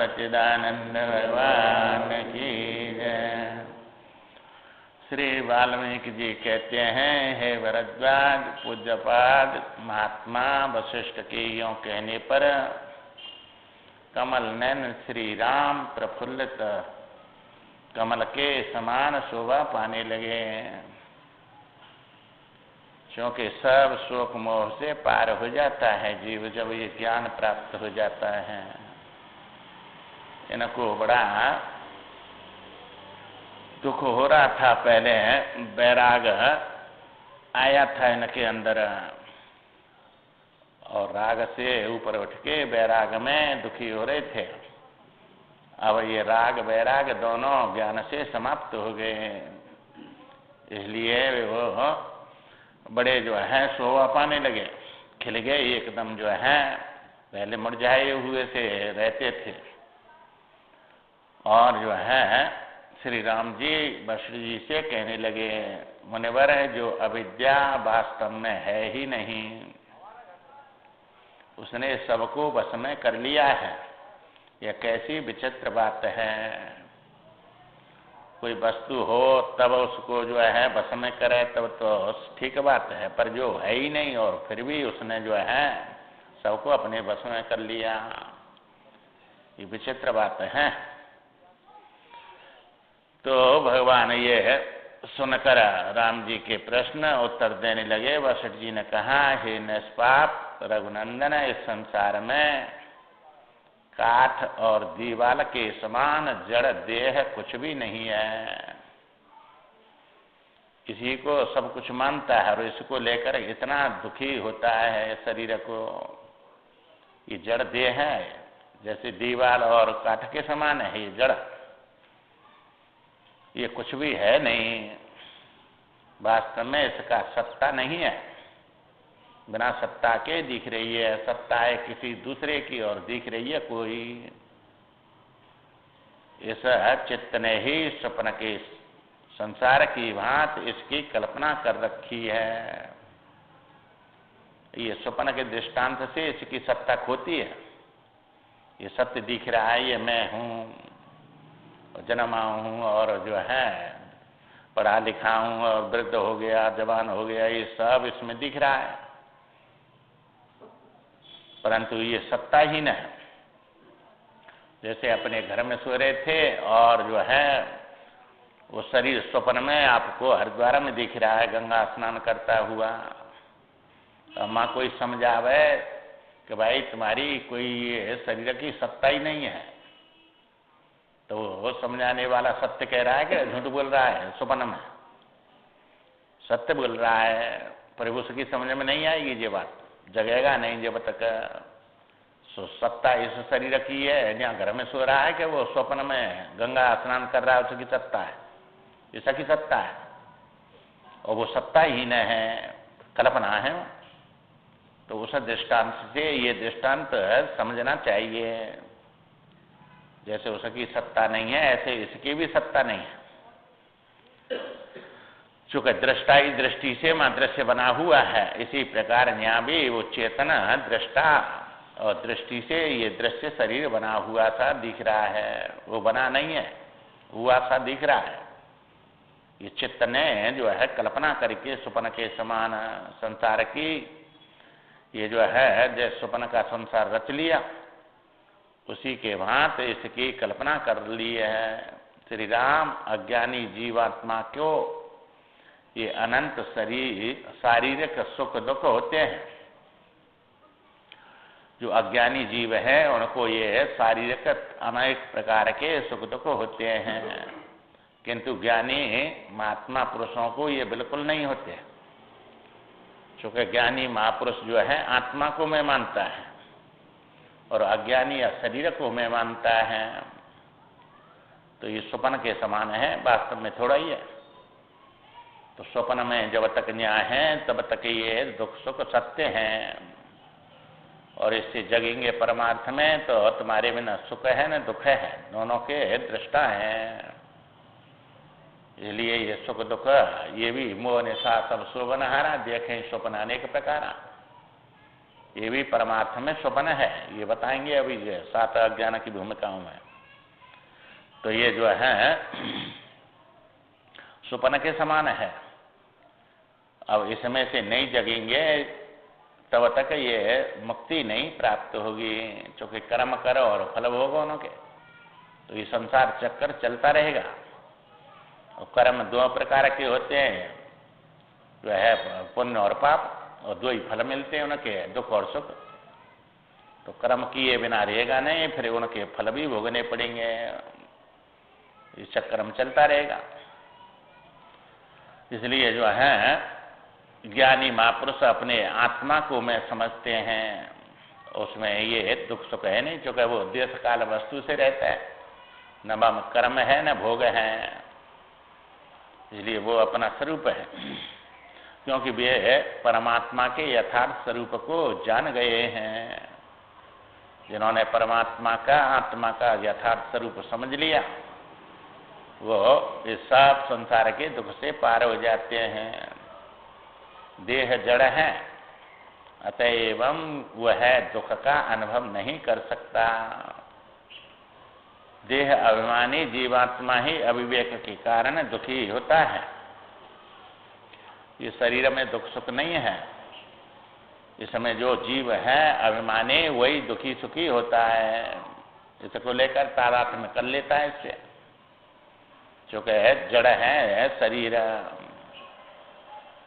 सच्चिदानंद भगवान की जय। श्री वाल्मीकि जी कहते हैं, हे भरद्वाज, पूज्यपाद महात्मा वशिष्ठ के यों कहने पर कमल नयन श्री राम प्रफुल्लित कमल के समान शोभा पाने लगे, क्योंकि सब शोक मोह से पार हो जाता है जीव जब ये ज्ञान प्राप्त हो जाता है। इनको बड़ा दुख हो रहा था, पहले बैराग आया था इनके अंदर और राग से ऊपर उठ के बैराग में दुखी हो रहे थे। अब ये राग बैराग दोनों ज्ञान से समाप्त हो गए, इसलिए वो बड़े जो है शोभा पाने लगे, खिल गए एकदम। जो है पहले मुरझाए हुए से रहते थे और जो है श्री राम जी वशिष्ठ जी से कहने लगे, मुनिवर है जो अविद्या वास्तव में है ही नहीं, उसने सबको बस में कर लिया है। यह कैसी विचित्र बात है, कोई वस्तु हो तब उसको जो है बस में करे तब तो ठीक बात है, पर जो है ही नहीं और फिर भी उसने जो है सबको अपने बस में कर लिया, ये विचित्र बात है। तो भगवान ये सुनकर राम जी के प्रश्न उत्तर देने लगे। वशिष्ठ जी ने कहा, हे निष्पाप रघुनंदन, इस संसार में काठ और दीवाल के समान जड़ देह कुछ भी नहीं है। इसी को सब कुछ मानता है और इसको लेकर इतना दुखी होता है शरीर को। ये जड़ देह है, जैसे दीवाल और काठ के समान है ये जड़, ये कुछ भी है नहीं, वास्तव में इसका सत्ता नहीं है, बिना सत्ता के दिख रही है, सत्ता है किसी दूसरे की और दिख रही है कोई। इस चित्त ने ही स्वप्न के संसार की भांति इसकी कल्पना कर रखी है। ये स्वप्न के दृष्टांत से इसकी सत्ता खोती है। ये सत्य दिख रहा है, ये मैं हूँ, जन्मा हूँ और जो है पढ़ा लिखा हूँ और वृद्ध हो गया, जवान हो गया, ये सब इसमें दिख रहा है, परंतु ये सत्ता ही न है। जैसे अपने घर में सो रहे थे और जो है वो शरीर स्वप्न में आपको हरिद्वार में दिख रहा है गंगा स्नान करता हुआ। अम्मा कोई समझावे कि भाई तुम्हारी कोई ये शरीर की सत्ता ही नहीं है, तो वो समझाने वाला सत्य कह रहा है कि झूठ बोल रहा है, स्वप्न में सत्य बोल रहा है, पर उसकी समझ में नहीं आएगी ये बात, जगेगा नहीं जब तक। सत्ता इस शरीर की है, जहाँ घर में सो रहा है कि वो स्वप्न में गंगा स्नान कर रहा है उसकी सत्ता है, ऐसा की सत्ता है, और वो सत्ता ही न है, कल्पना है। तो उस दृष्टांत से ये दृष्टांत समझना चाहिए, जैसे उसकी सत्ता नहीं है ऐसे इसकी भी सत्ता नहीं है। चूंकि दृष्टा ही दृष्टि से मां दृश्य बना हुआ है, इसी प्रकार यहाँ भी वो चेतना दृष्टा और दृष्टि से ये दृश्य शरीर बना हुआ सा दिख रहा है, वो बना नहीं है, हुआ सा दिख रहा है। ये चित्त ने जो है कल्पना करके स्वप्न के समान संसार की ये जो है जैसे स्वप्न का संसार रच लिया, उसी के भांति इसकी कल्पना कर ली है। श्री राम अज्ञानी जीवात्मा को ये अनंत शारीरिक सुख दुख होते हैं। जो अज्ञानी जीव है उनको ये शारीरिक अनेक प्रकार के सुख दुख होते हैं, किंतु ज्ञानी महात्मा पुरुषों को ये बिल्कुल नहीं होते, क्योंकि ज्ञानी महापुरुष जो है आत्मा को मैं मानता है और अज्ञानी या शरीर को मैं मानता है। तो ये स्वप्न के समान है, वास्तव में थोड़ा ही है। तो स्वप्न में जब तक न्याय है तब तक ये दुख सुख सत्य हैं, और इससे जगेंगे परमार्थ में तो तुम्हारे बिना सुख है न दुख है, दोनों के दृष्टा हैं। इसलिए ये सुख दुख ये भी मोह निशा सब शोभनहारा, देखें स्वप्न अनेक प्रकार। ये भी परमार्थ में स्वप्न है, ये बताएंगे अभी 7 अज्ञान की भूमिकाओं में। तो ये जो है स्वप्न के समान है। अब इसमें से नहीं जगेंगे तब तक ये मुक्ति नहीं प्राप्त होगी, क्योंकि कर्म करो और फल भोगो उनके। तो ये संसार चक्कर चलता रहेगा। और कर्म 2 प्रकार के होते हैं, जो है पुण्य और पाप, और 2 ही फल मिलते हैं उनके, दुख और सुख। तो कर्म किए बिना रहेगा नहीं, फिर उनके फल भी भोगने पड़ेंगे। इस चक्कर में चलता रहेगा। इसलिए जो है ज्ञानी महापुरुष अपने आत्मा को मैं समझते हैं, उसमें ये दुख सुख है नहीं, क्योंकि वो देश काल वस्तु से रहता है, न कर्म है न भोग है। इसलिए वो अपना स्वरूप है, क्योंकि वे परमात्मा के यथार्थ स्वरूप को जान गए हैं। जिन्होंने परमात्मा का आत्मा का यथार्थ स्वरूप समझ लिया, वो इस सब संसार के दुख से पार हो जाते हैं। देह जड़ है, अतएव वह दुख का अनुभव नहीं कर सकता। देह अभिमानी जीवात्मा ही अविवेक के कारण दुखी होता है। ये शरीर में दुख सुख नहीं है। इसमें जो जीव है अभिमानी, वही दुखी सुखी होता है। इसको लेकर तादात्म्य कर लेता है इससे, क्योंकि जड़ है शरीर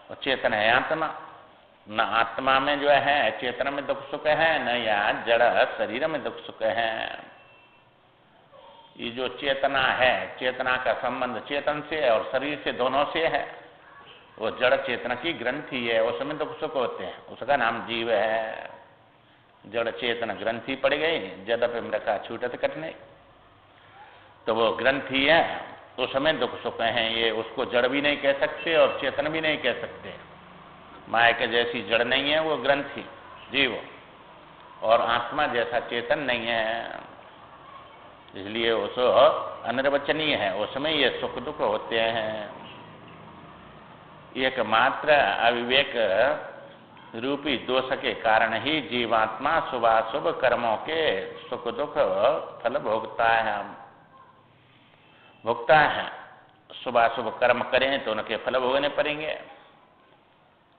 और चेतन है आत्मा। न आत्मा में जो है चेतन में दुख सुख है, न या जड़ शरीर में दुख सुख है। ये जो चेतना है, चेतना का संबंध चेतन से और शरीर से दोनों से है। वो जड़ चेतना की ग्रंथि है, उसमें दुख सुख होते हैं, उसका नाम जीव है। जड़ चेतन ग्रंथि पड़ गई, जदप मृका छूटत कटने, तो वो ग्रंथि है, उसमें दुख सुख हैं। ये उसको जड़ भी नहीं कह सकते और चेतन भी नहीं कह सकते। माया के जैसी जड़ नहीं है वो ग्रंथि जीव, और आत्मा जैसा चेतन नहीं है। इसलिए उस अनिर्वचनीय है, उसमें ये सुख दुख होते हैं। एकमात्र अविवेक रूपी दोष के कारण ही जीवात्मा शुभाशुभ कर्मों के सुख दुख फल भोगता है। शुभाशुभ कर्म करें तो उनके फल भोगने पड़ेंगे।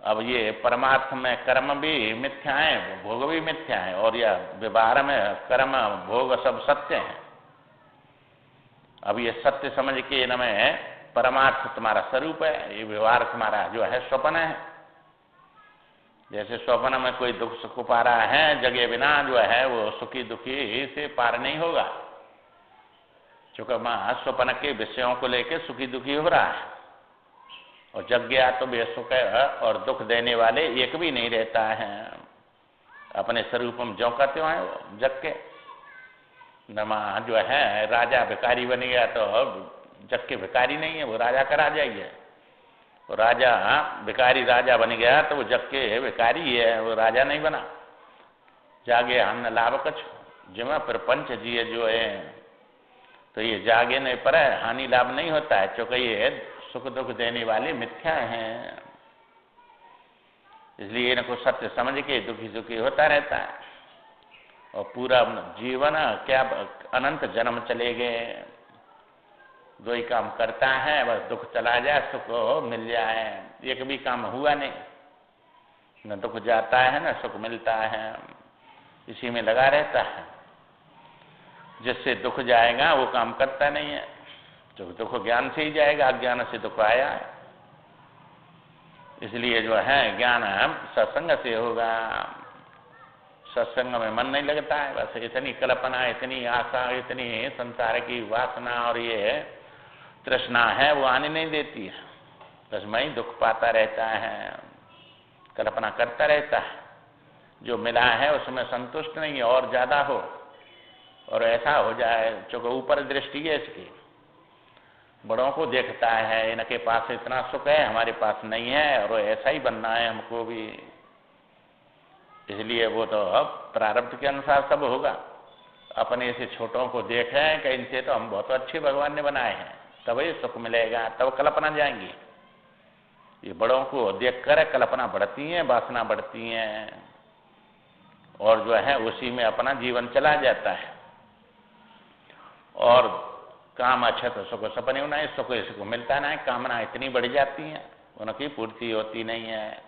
अब ये परमार्थ में कर्म भी मिथ्या है, भोग भी मिथ्या है, और यह व्यवहार में कर्म भोग सब सत्य है। अब ये सत्य समझ के इनमें परमार्थ तुम्हारा स्वरूप है, ये व्यवहार तुम्हारा जो है स्वप्न है। जैसे स्वप्न में कोई दुख सुख पा रहा है, जगे बिना जो है वो सुखी दुखी से पार नहीं होगा, क्योंकि स्वप्न के विषयों को लेकर सुखी दुखी हो रहा है। और जग गया तो बेसुख और दुख देने वाले एक भी नहीं रहता है। अपने स्वरूप में जो कहते हैं वो जग के नमा जो है राजा भिखारी बन गया तो जग के भिखारी नहीं है, वो राजा का राजा ही है। वो राजा भिखारी राजा बन गया तो वो जग के भिखारी है, वो राजा नहीं बना। जागे हमने लाभ कछ जिमा प्रपंच जिए जो है, तो ये जागे नहीं पर हानि लाभ नहीं होता है, क्योंकि ये सुख दुख देने वाले मिथ्या हैं। इसलिए इनको सत्य समझ के दुखी सुखी होता रहता है, और पूरा जीवन क्या अनंत जन्म चले गए। 2 ही काम करता है, बस दुख चला जाए सुख मिल जाए। एक भी काम हुआ नहीं, न दुख जाता है न सुख मिलता है, इसी में लगा रहता है। जिससे दुख जाएगा वो काम करता नहीं है, तो दुख ज्ञान से ही जाएगा, अज्ञान से दुख आया है। इसलिए जो है ज्ञान सत्संग से होगा। सत्संग में मन नहीं लगता है, बस इतनी कल्पना, इतनी आशा, इतनी संसार की वासना और ये तृष्णा है वो आने नहीं देती है। बस मैं ही दुख पाता रहता है, कल्पना करता रहता है। जो मिला है उसमें संतुष्ट नहीं है, और ज्यादा हो और ऐसा हो जाए। चूंकि ऊपर दृष्टि है इसकी, बड़ों को देखता है, इनके पास इतना सुख है हमारे पास नहीं है, और ऐसा ही बनना है हमको भी। इसलिए वो तो अब प्रारब्ध के अनुसार सब होगा। अपने से छोटों को देखें कि इनसे तो हम बहुत अच्छे भगवान ने बनाए हैं, तभी सुख मिलेगा, तब कल्पना जाएंगी। ये बड़ों को देखकर कल्पना बढ़ती है, वासना बढ़ती है। और जो है उसी में अपना जीवन चला जाता है। और काम अच्छा तो सुख सपने होना है, सुख इसको मिलता ना है, कामना इतनी बढ़ जाती हैं उनकी पूर्ति होती नहीं है।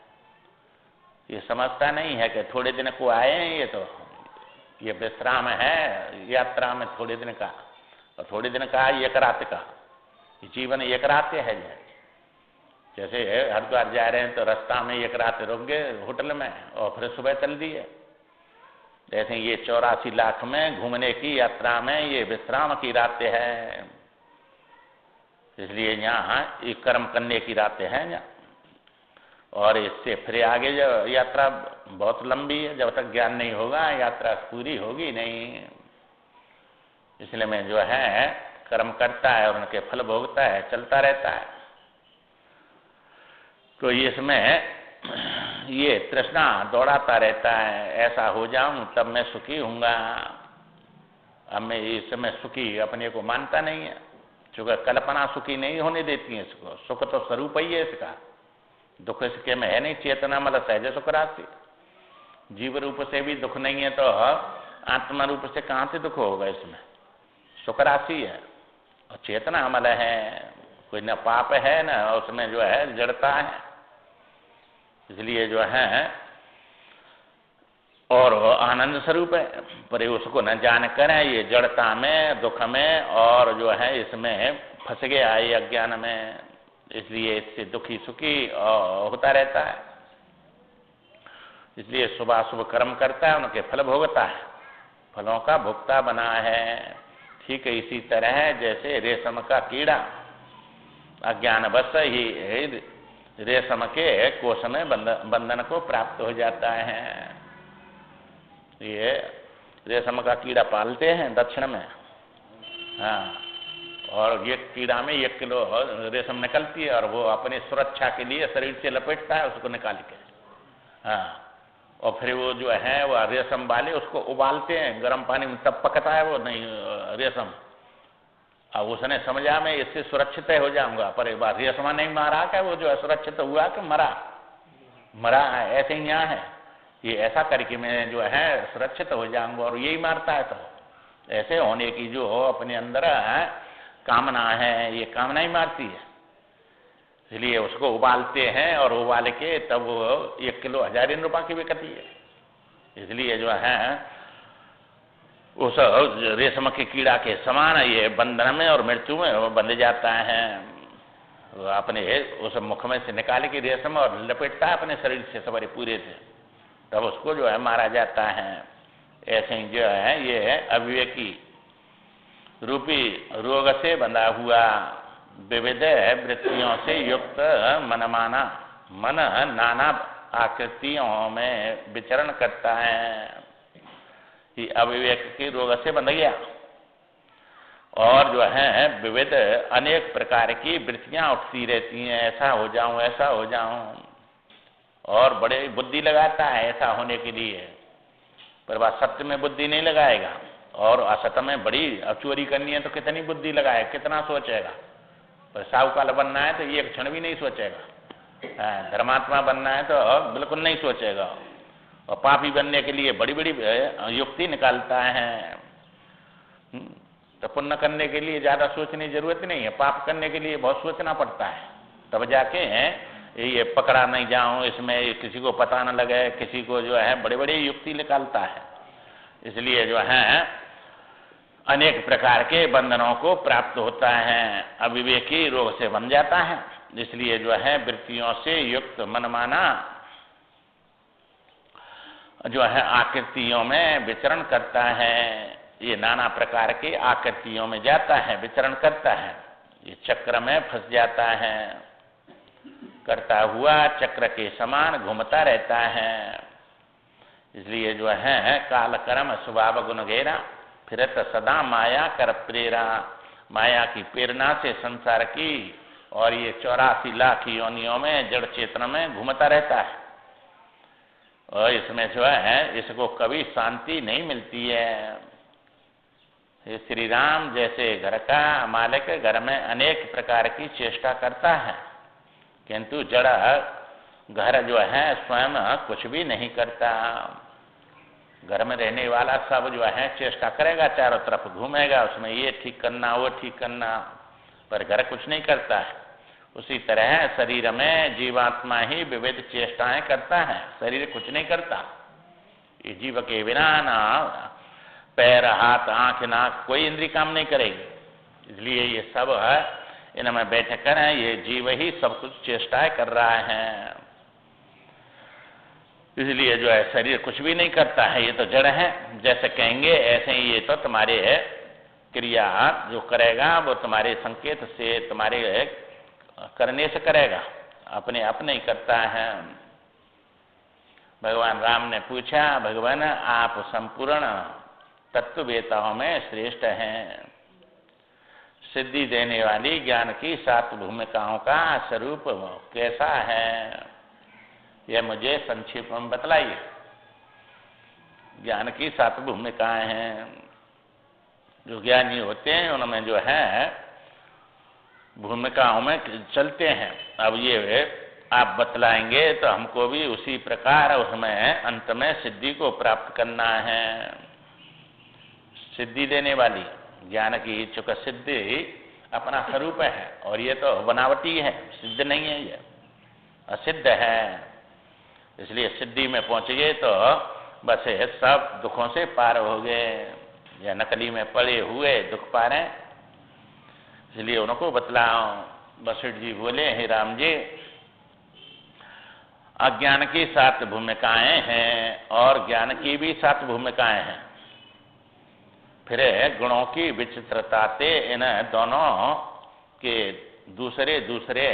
ये समझता नहीं है कि थोड़े दिन को आए हैं, ये विश्राम है यात्रा में थोड़े दिन का, और थोड़े दिन का एक रात का, जीवन एक रात है। जैसे हरिद्वार जा रहे हैं तो रास्ता में एक रात रुक गए होटल में और फिर सुबह चल दिए। जैसे ये 84 लाख में घूमने की यात्रा में ये विश्राम की रातें हैं, इसलिए यहाँ ये कर्म करने की रातें हैं यहाँ। और इससे फिर आगे जो यात्रा बहुत लंबी है, जब तक ज्ञान नहीं होगा यात्रा पूरी होगी नहीं। इसलिए मैं जो है कर्म करता है और उनके फल भोगता है, चलता रहता है। तो इसमें ये तृष्णा दौड़ाता रहता है, ऐसा हो जाऊं तब मैं सुखी हूँगा। अब मैं इस समय सुखी अपने को मानता नहीं है, चूंकि कल्पना सुखी नहीं होने देती है इसको। सुख तो स्वरूप ही है इसका, दुख इसके में है नहीं। चेतना मतलब सहज सुख राशि, जीव रूप से भी दुख नहीं है तो आत्मा रूप से कहाँ से दुख होगा? इसमें सुख राशि है और चेतना अमल है, कोई न पाप है न उसमें जो है जड़ता है। इसलिए जो है और आनंद स्वरूप है, पर उसको न जान कर ये जड़ता में, दुख में और जो है इसमें फंस गया ये अज्ञान में। इसलिए इससे दुखी सुखी होता रहता है। इसलिए सुबह सुबह कर्म करता है, उनके फल भोगता है, फलों का भोक्ता बना है। ठीक है, इसी तरह जैसे रेशम का कीड़ा अज्ञानवश ही रेशम के कोश में बंधन को प्राप्त हो जाता है। ये रेशम का कीड़ा पालते हैं दक्षिण में, हाँ, और एक कीड़ा में 1 किलो रेशम निकलती है और वो अपनी सुरक्षा के लिए शरीर से लपेटता है उसको निकाल के, हाँ, और फिर वो जो है वो रेशम वाले उसको उबालते हैं गर्म पानी में, तब पकता है वो नहीं रेशम। अब उसने समझा मैं इससे सुरक्षित हो जाऊंगा, पर एक बार रेशमा नहीं मारा क्या वो जो है सुरक्षित हुआ कि मरा है। ऐसे ही यहाँ है, ये ऐसा करके मैं जो है सुरक्षित हो जाऊंगा, और यही मारता है। तो ऐसे होने की जो अपने अंदर कामना है, ये कामना ही मारती है। इसलिए उसको उबालते हैं और उबाल के तब वो 1 किलो 1000 रुपये की बिकती है। इसलिए जो है उस रेशम के कीड़ा के समान ये बंधन में और मृत्यु में वो बंध जाता है। अपने उस मुख में से निकाल के रेशम और लपेटता है अपने शरीर से सवारी पूरे से, तब उसको जो है मारा जाता है। ऐसे ही जो है ये अविवेकी रूपी रोग से बंधा हुआ विविध वृत्तियों से युक्त मन नाना आकृतियों में विचरण करता है। कि अविवेक के रोग से बंध गया और जो है विविध अनेक प्रकार की वृत्तियां उठती रहती हैं, ऐसा हो जाऊं ऐसा हो जाऊं, और बड़े बुद्धि लगाता है ऐसा होने के लिए, पर वह सत्य में बुद्धि नहीं लगाएगा। और असत्य में बड़ी चोरी करनी है तो कितनी बुद्धि लगाए, कितना सोचेगा। पर साहूकार बनना है तो एक क्षण भी नहीं सोचेगा, धर्मात्मा बनना है तो बिल्कुल नहीं सोचेगा, और पापी बनने के लिए बड़ी बड़ी युक्ति निकालता है। तो पुण्य करने के लिए ज्यादा सोचने की जरूरत नहीं है, पाप करने के लिए बहुत सोचना पड़ता है, तब जाके ये पकड़ा नहीं जाऊं, इसमें किसी को पता न लगे, किसी को जो है बड़े बड़े युक्ति निकालता है। इसलिए जो है अनेक प्रकार के बंधनों को प्राप्त होता है, अविवेकी रोग से बन जाता है। इसलिए जो है वृत्तियों से युक्त मनमाना जो है आकृतियों में विचरण करता है। ये नाना प्रकार की आकृतियों में जाता है, विचरण करता है, ये चक्र में फंस जाता है, करता हुआ चक्र के समान घूमता रहता है। इसलिए जो है काल कर्म स्वभाव गुण घेरा फिरत सदा माया कर प्रेरा, माया की प्रेरणा से संसार की और ये 84 लाख योनियों में जड़ चेतन में घूमता रहता है। और इसमें जो है इसको कभी शांति नहीं मिलती है। श्री राम जैसे घर का मालिक घर में अनेक प्रकार की चेष्टा करता है, किंतु जड़ घर जो है स्वयं कुछ भी नहीं करता। घर में रहने वाला सब जो है चेष्टा करेगा, चारों तरफ घूमेगा, उसमें ये ठीक करना वो ठीक करना, पर घर कुछ नहीं करता है। उसी तरह शरीर में जीवात्मा ही विविध चेष्टाएं करता है, शरीर कुछ नहीं करता। ये जीव के बिना ना पैर, हाथ, आंख, नाक कोई इंद्री काम नहीं करेगी। इसलिए ये सब है इनमें बैठ कर है, ये जीव ही सब कुछ चेष्टाएं कर रहा है। इसलिए जो है शरीर कुछ भी नहीं करता है, ये तो जड़ है। जैसे कहेंगे ऐसे ही ये तो तुम्हारे क्रिया जो करेगा वो तुम्हारे संकेत से, तुम्हारे करने से करेगा, अपने आप नहीं करता है। भगवान राम ने पूछा, भगवान आप संपूर्ण तत्ववेताओं में श्रेष्ठ हैं, सिद्धि देने वाली ज्ञान की 7 भूमिकाओं का स्वरूप कैसा है, यह मुझे संक्षेप में बतलाइए। ज्ञान की 7 भूमिकाएं हैं। जो ज्ञानी होते हैं उनमें जो है भूमिकाओं में चलते हैं। अब ये आप बतलाएंगे तो हमको भी उसी प्रकार उसमें अंत में सिद्धि को प्राप्त करना है। सिद्धि देने वाली ज्ञान की चूंकि सिद्धि अपना स्वरूप है, और ये तो बनावटी है, सिद्ध नहीं है, ये असिद्ध है। इसलिए सिद्धि में पहुंच गए तो बस सब दुखों से पार हो गए, या नकली में पड़े हुए दुख पारे। इसलिए उनको बतलाओ। वशिष्ठ जी बोले, हे राम जी, अज्ञान की 7 भूमिकाएं हैं और ज्ञान की भी 7 भूमिकाएं हैं। फिर गुणों की विचित्रता से इन दोनों के दूसरे दूसरे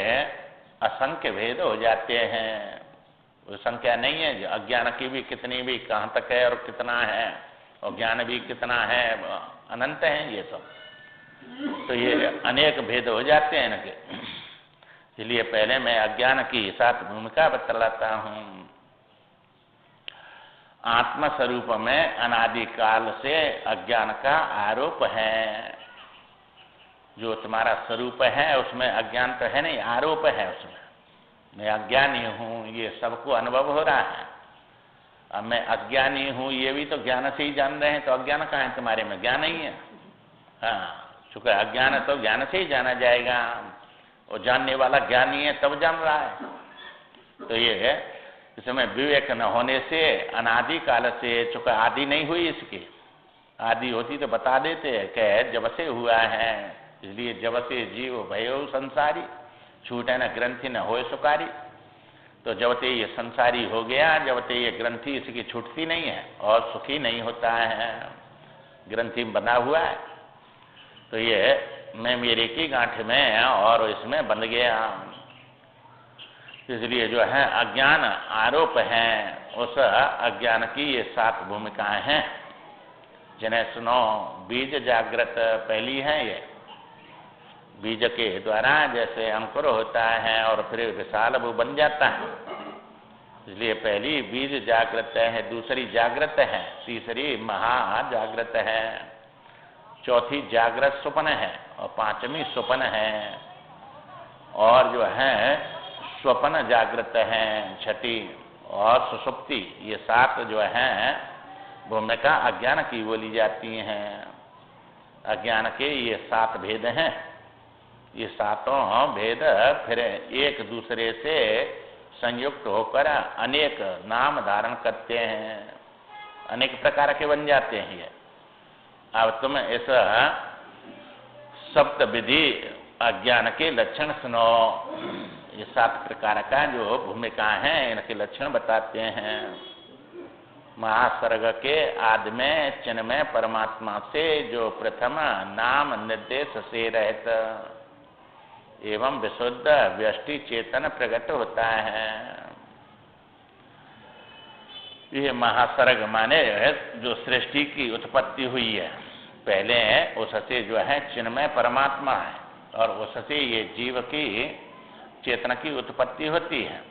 असंख्य भेद हो जाते हैं। वो संख्या नहीं है, अज्ञान की भी कितनी भी कहाँ तक है और कितना है, और ज्ञान भी कितना है, अनंत है ये सब। तो ये अनेक भेद हो जाते हैं इनके। इसलिए पहले मैं अज्ञान की 7 भूमिका बतलाता हूँ। आत्म स्वरूप में अनादिकाल से अज्ञान का आरोप है। जो तुम्हारा स्वरूप है उसमें अज्ञान तो है नहीं, आरोप है उसमें। मैं अज्ञानी हूँ, ये सबको अनुभव हो रहा है। अब मैं अज्ञानी हूँ ये भी तो ज्ञान से ही जान रहे हैं, तो अज्ञान कहाँ है तुम्हारे में? ज्ञान नहीं है। हाँ, चूंकि अज्ञान तो ज्ञान से ही जाना जाएगा, और जानने वाला ज्ञानी है तब जान रहा है। तो ये है इसमें विवेक न होने से अनादि काल से, चूंकि आदि नहीं हुई इसकी, आदि होती तो बता देते कि जब से हुआ है। इसलिए जब से जीव भयो संसारी, छूटे न ग्रंथि न होए सुकारी। तो जब ते ये संसारी हो गया, जब ते ये ग्रंथि इसकी छूटती नहीं है और सुखी नहीं होता है, ग्रंथि बना हुआ है। तो ये मैं मेरे की गांठ में और इसमें बंध गया। इसलिए जो है अज्ञान आरोप है। उस अज्ञान की ये 7 भूमिकाएं हैं, जिन्हें सुनो। बीज जागृत पहली है। ये बीज के द्वारा जैसे अंकुर होता है और फिर विशाल वो बन जाता है, इसलिए पहली बीज जागृत है, दूसरी जागृत है, तीसरी महाजागृत है, चौथी जागृत स्वप्न है, और 5वीं स्वप्न है, और जो है स्वप्न जागृत है 6ठी, और सुषुप्ति। ये 7 जो है भूमिका अज्ञान की बोली जाती हैं। अज्ञान के ये 7 भेद हैं। ये 7 भेद फिर एक दूसरे से संयुक्त होकर अनेक नाम धारण करते हैं, अनेक प्रकार के बन जाते हैं ये। अब तुम इस सप्त विधि अज्ञान के लक्षण सुनो। ये 7 प्रकार का जो भूमिका है इनके लक्षण बताते हैं। महासर्ग के आदि में चिन्मय परमात्मा से जो प्रथम नाम निर्देश से रहित एवं विशुद्ध व्यष्टि चेतन प्रकट होता है। ये महासर्ग माने जो सृष्टि की उत्पत्ति हुई है, पहले उससे जो है चिन्मय परमात्मा है, और उससे ये जीव की चेतना की उत्पत्ति होती है।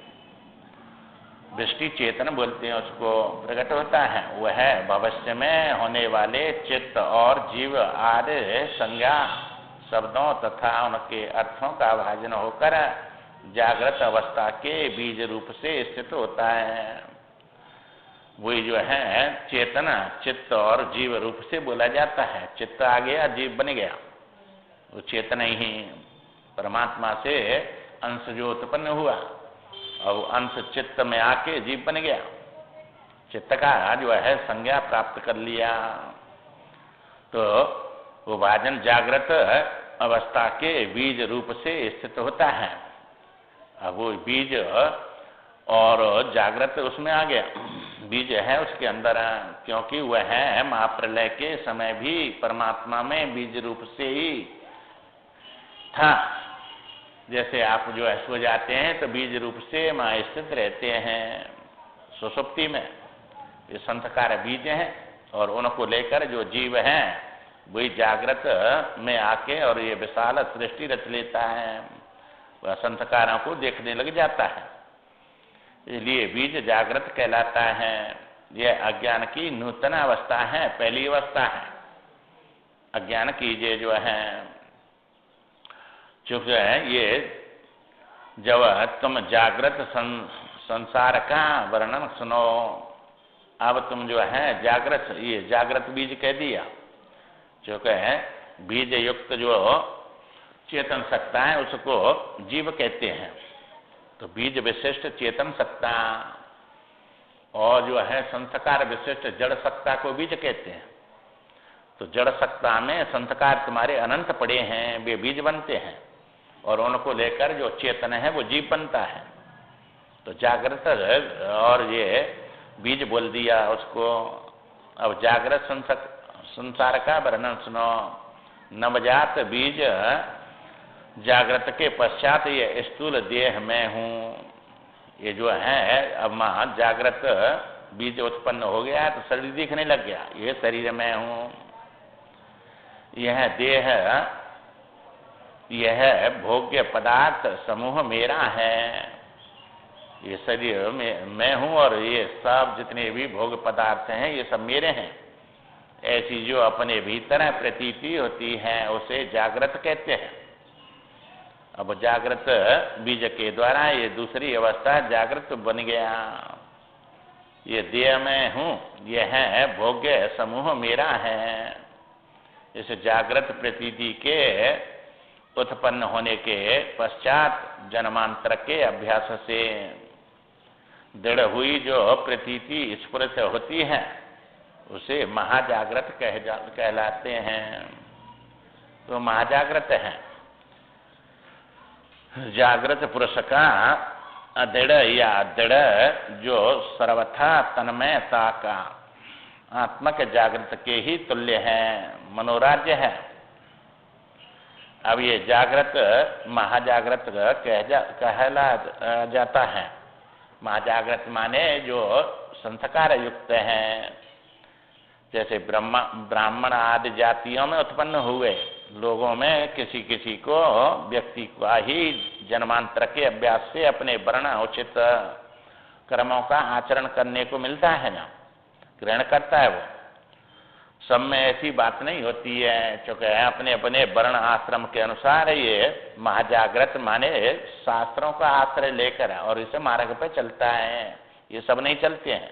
वृष्टि चेतन बोलते हैं उसको, प्रकट होता है। वह भविष्य में होने वाले चित्त और जीव आदि संज्ञा शब्दों तथा उनके अर्थों का भाजन होकर जागृत अवस्था के बीज रूप से स्थित होता है। वही जो है चेतना चित्त और जीव रूप से बोला जाता है। चित्त आ गया, जीव बन गया, वो चेतना ही परमात्मा से अंश जो उत्पन्न हुआ और अंश चित्त में आके जीव बन गया, चित्त का जो है संज्ञा प्राप्त कर लिया। तो वो वाजन जागृत अवस्था के बीज रूप से स्थित होता है। अब वो बीज और जागृत उसमें आ गया, बीज है उसके अंदर, क्योंकि वह है महाप्रलय के समय भी परमात्मा में बीज रूप से ही था। जैसे आप जो है सो जाते हैं तो बीज रूप से वहाँ स्थित रहते हैं सुषुप्ति में, ये संस्कार बीज हैं और उनको लेकर जो जीव है वही जागृत में आके और ये विशाल सृष्टि रच लेता है, वह संस्कारों को देखने लग जाता है, इसलिए बीज जागृत कहलाता है। यह अज्ञान की नूतन अवस्था है, पहली अवस्था है अज्ञान की। ये जो है चूंकि ये जब तुम जागृत संसार का वर्णन सुनो, अब तुम जो है जागृत, ये जागृत बीज कह दिया, चूंकि बीज युक्त जो चेतन सत्ता है उसको जीव कहते हैं। तो बीज विशिष्ट चेतन सत्ता और जो है संस्कार विशिष्ट जड़ सत्ता को बीज कहते हैं। तो जड़ सत्ता में संस्कार तुम्हारे अनंत पड़े हैं, वे बीज बनते हैं और उनको लेकर जो चेतन है वो जीव बनता है। तो जागृत और ये बीज बोल दिया उसको। अब जागृत संसार का वर्णन सुनो। नवजात बीज जागृत के पश्चात ये स्थूल देह में हूँ, ये जो है अब मां जागृत बीज उत्पन्न हो गया तो शरीर दिखने लग गया, ये शरीर में हूँ, यह देह, यह भोग्य पदार्थ समूह मेरा है, ये शरीर में मैं हूँ और ये सब जितने भी भोग पदार्थ हैं ये सब मेरे हैं। ऐसी जो अपने भीतर प्रतीति होती है उसे जागृत कहते हैं। अब जागृत बीज के द्वारा ये दूसरी अवस्था जागृत बन गया। ये देह में हूँ, यह है भोग्य समूह मेरा है। इस जागृत प्रतीति के उत्पन्न होने के पश्चात जन्मांतर के अभ्यास से दृढ़ हुई जो प्रतीति स्फुरित होती है उसे महाजागृत कहलाते हैं। तो महाजागृत है जागृत पुरुष का अदृढ़ या दृढ़ जो सर्वथा तन्मयता का आत्मक जागृत के ही तुल्य है, मनोराज्य है। अब ये जागृत महाजागृत कहला जाता है। महाजागृत माने जो संस्कार युक्त हैं, जैसे ब्राह्मण आदि जातियों में उत्पन्न हुए लोगों में किसी किसी को व्यक्ति का ही जन्मांतर के अभ्यास से अपने वर्ण उचित कर्मों का आचरण करने को मिलता है ना, ग्रहण करता है। वो सब में ऐसी बात नहीं होती है, चूंकि अपने अपने वर्ण आश्रम के अनुसार ये महाजागृत माने शास्त्रों का आश्रय लेकर और इसे मार्ग पे चलता है। ये सब नहीं चलते हैं,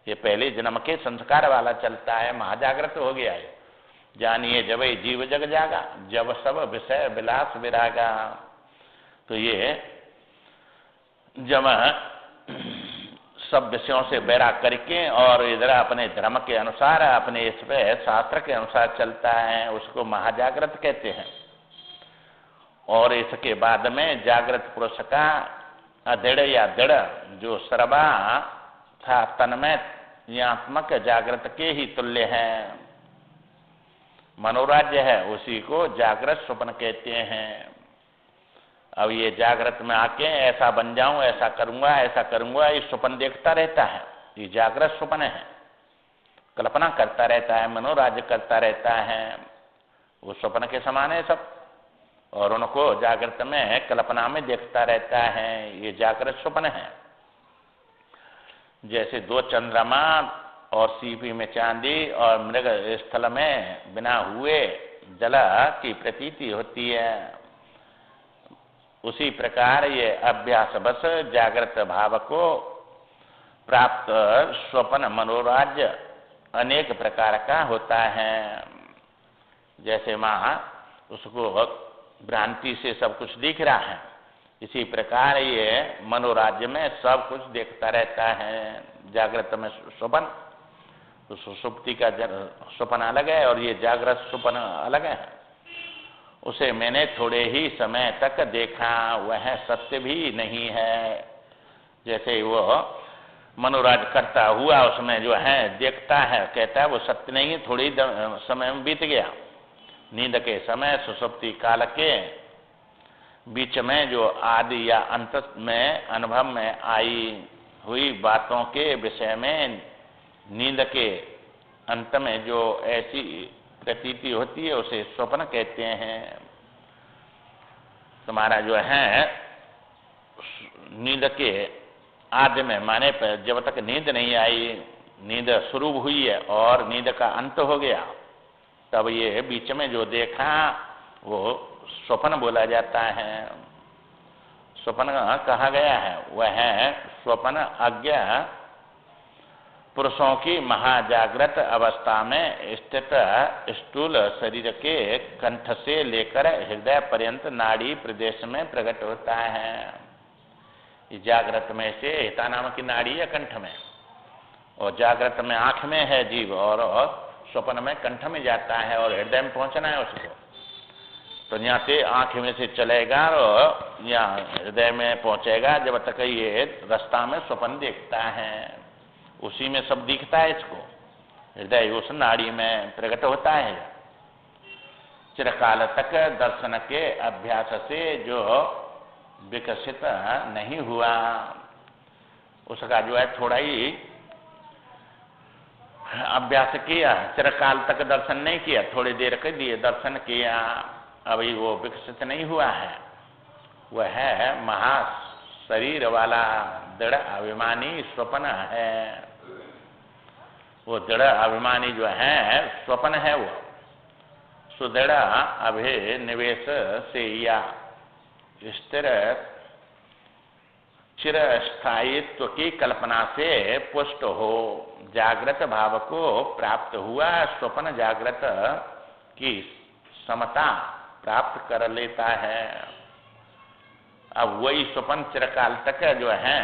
ये पहले जन्म के संस्कार वाला चलता है, महाजागृत हो गया है। जानिए जब जीव जग जागा, जब सब विषय विलास विरागा। तो ये जब सब विषयों से बैराग करके और इधर अपने धर्म के अनुसार अपने इस पे शास्त्र के अनुसार चलता है उसको महाजागृत कहते हैं। और इसके बाद में जागृत पुरुष का अदृढ़ या दृढ़ जो सर्वा था तन्मय आत्मक जागृत के ही तुल्य है, मनोराज्य है, उसी को जागृत स्वप्न कहते हैं। अब ये जागृत में आके ऐसा बन जाऊं, ऐसा करूंगा, ये स्वप्न देखता रहता है, ये जागृत स्वप्न है, कल्पना करता रहता है, मनोराज्य करता रहता है। वो स्वप्न के समान है सब, और उनको जागृत में कल्पना में देखता रहता है, ये जागृत स्वप्न है। जैसे दो चंद्रमा और सीपी में चांदी और मृग स्थल में बिना हुए जल की प्रतीति होती है, उसी प्रकार ये अभ्यास बस जागृत भाव को प्राप्त स्वप्न मनोराज्य अनेक प्रकार का होता है। जैसे माँ उसको भ्रांति से सब कुछ दिख रहा है, इसी प्रकार ये मनोराज्य में सब कुछ देखता रहता है। जागृत में स्वप्न, तो सुषुप्ति का स्वप्न अलग है और ये जागृत स्वप्न अलग है। उसे मैंने थोड़े ही समय तक देखा, वह सत्य भी नहीं है। जैसे वो मनोराज करता हुआ उसमें जो है देखता है, कहता है वो सत्य नहीं है, थोड़ी समय में बीत गया। नींद के समय सुषुप्ति काल के बीच में जो आदि या अंत में अनुभव में आई हुई बातों के विषय में नींद के अंत में जो ऐसी प्रतीति होती है उसे स्वप्न कहते हैं। तुम्हारा जो है नींद के आदि में माने पर जब तक नींद नहीं आई, नींद शुरू हुई है और नींद का अंत हो गया, तब ये बीच में जो देखा वो स्वप्न बोला जाता है। स्वप्न कहा गया है वह स्वप्न अज्ञ पुरुषों की महाजागृत अवस्था में स्थित स्थूल शरीर के कंठ से लेकर हृदय पर्यंत नाड़ी प्रदेश में प्रकट होता है। जागृत में से हिता नाम की नाड़ी है कंठ में, और जागृत में आंख में है जीव, और स्वप्न में कंठ में जाता है और हृदय में पहुंचना है उसको। तो यहाँ से आंख में से चलेगा और यहाँ हृदय में पहुंचेगा, जब तक ये रास्ता में स्वप्न देखता है उसी में सब दिखता है इसको। हृदय उस नाड़ी में प्रकट होता है। चिरकाल तक दर्शन के अभ्यास से जो विकसित नहीं हुआ, उसका जो है थोड़ा ही अभ्यास किया, चिरकाल तक दर्शन नहीं किया, थोड़ी देर के लिए दर्शन किया, अभी वो विकसित नहीं हुआ है। वह है महा शरीर वाला दृढ़ अभिमानी स्वप्न है। वो दृढ़ अभिमानी जो है स्वप्न है, वो सुदृढ़ अभिनिवेश से या स्थिर चिर स्थायित्व की कल्पना से पुष्ट हो जागृत भाव को प्राप्त हुआ स्वप्न जागृत की समता प्राप्त कर लेता है। अब वही स्वप्न चिरकाल तक जो है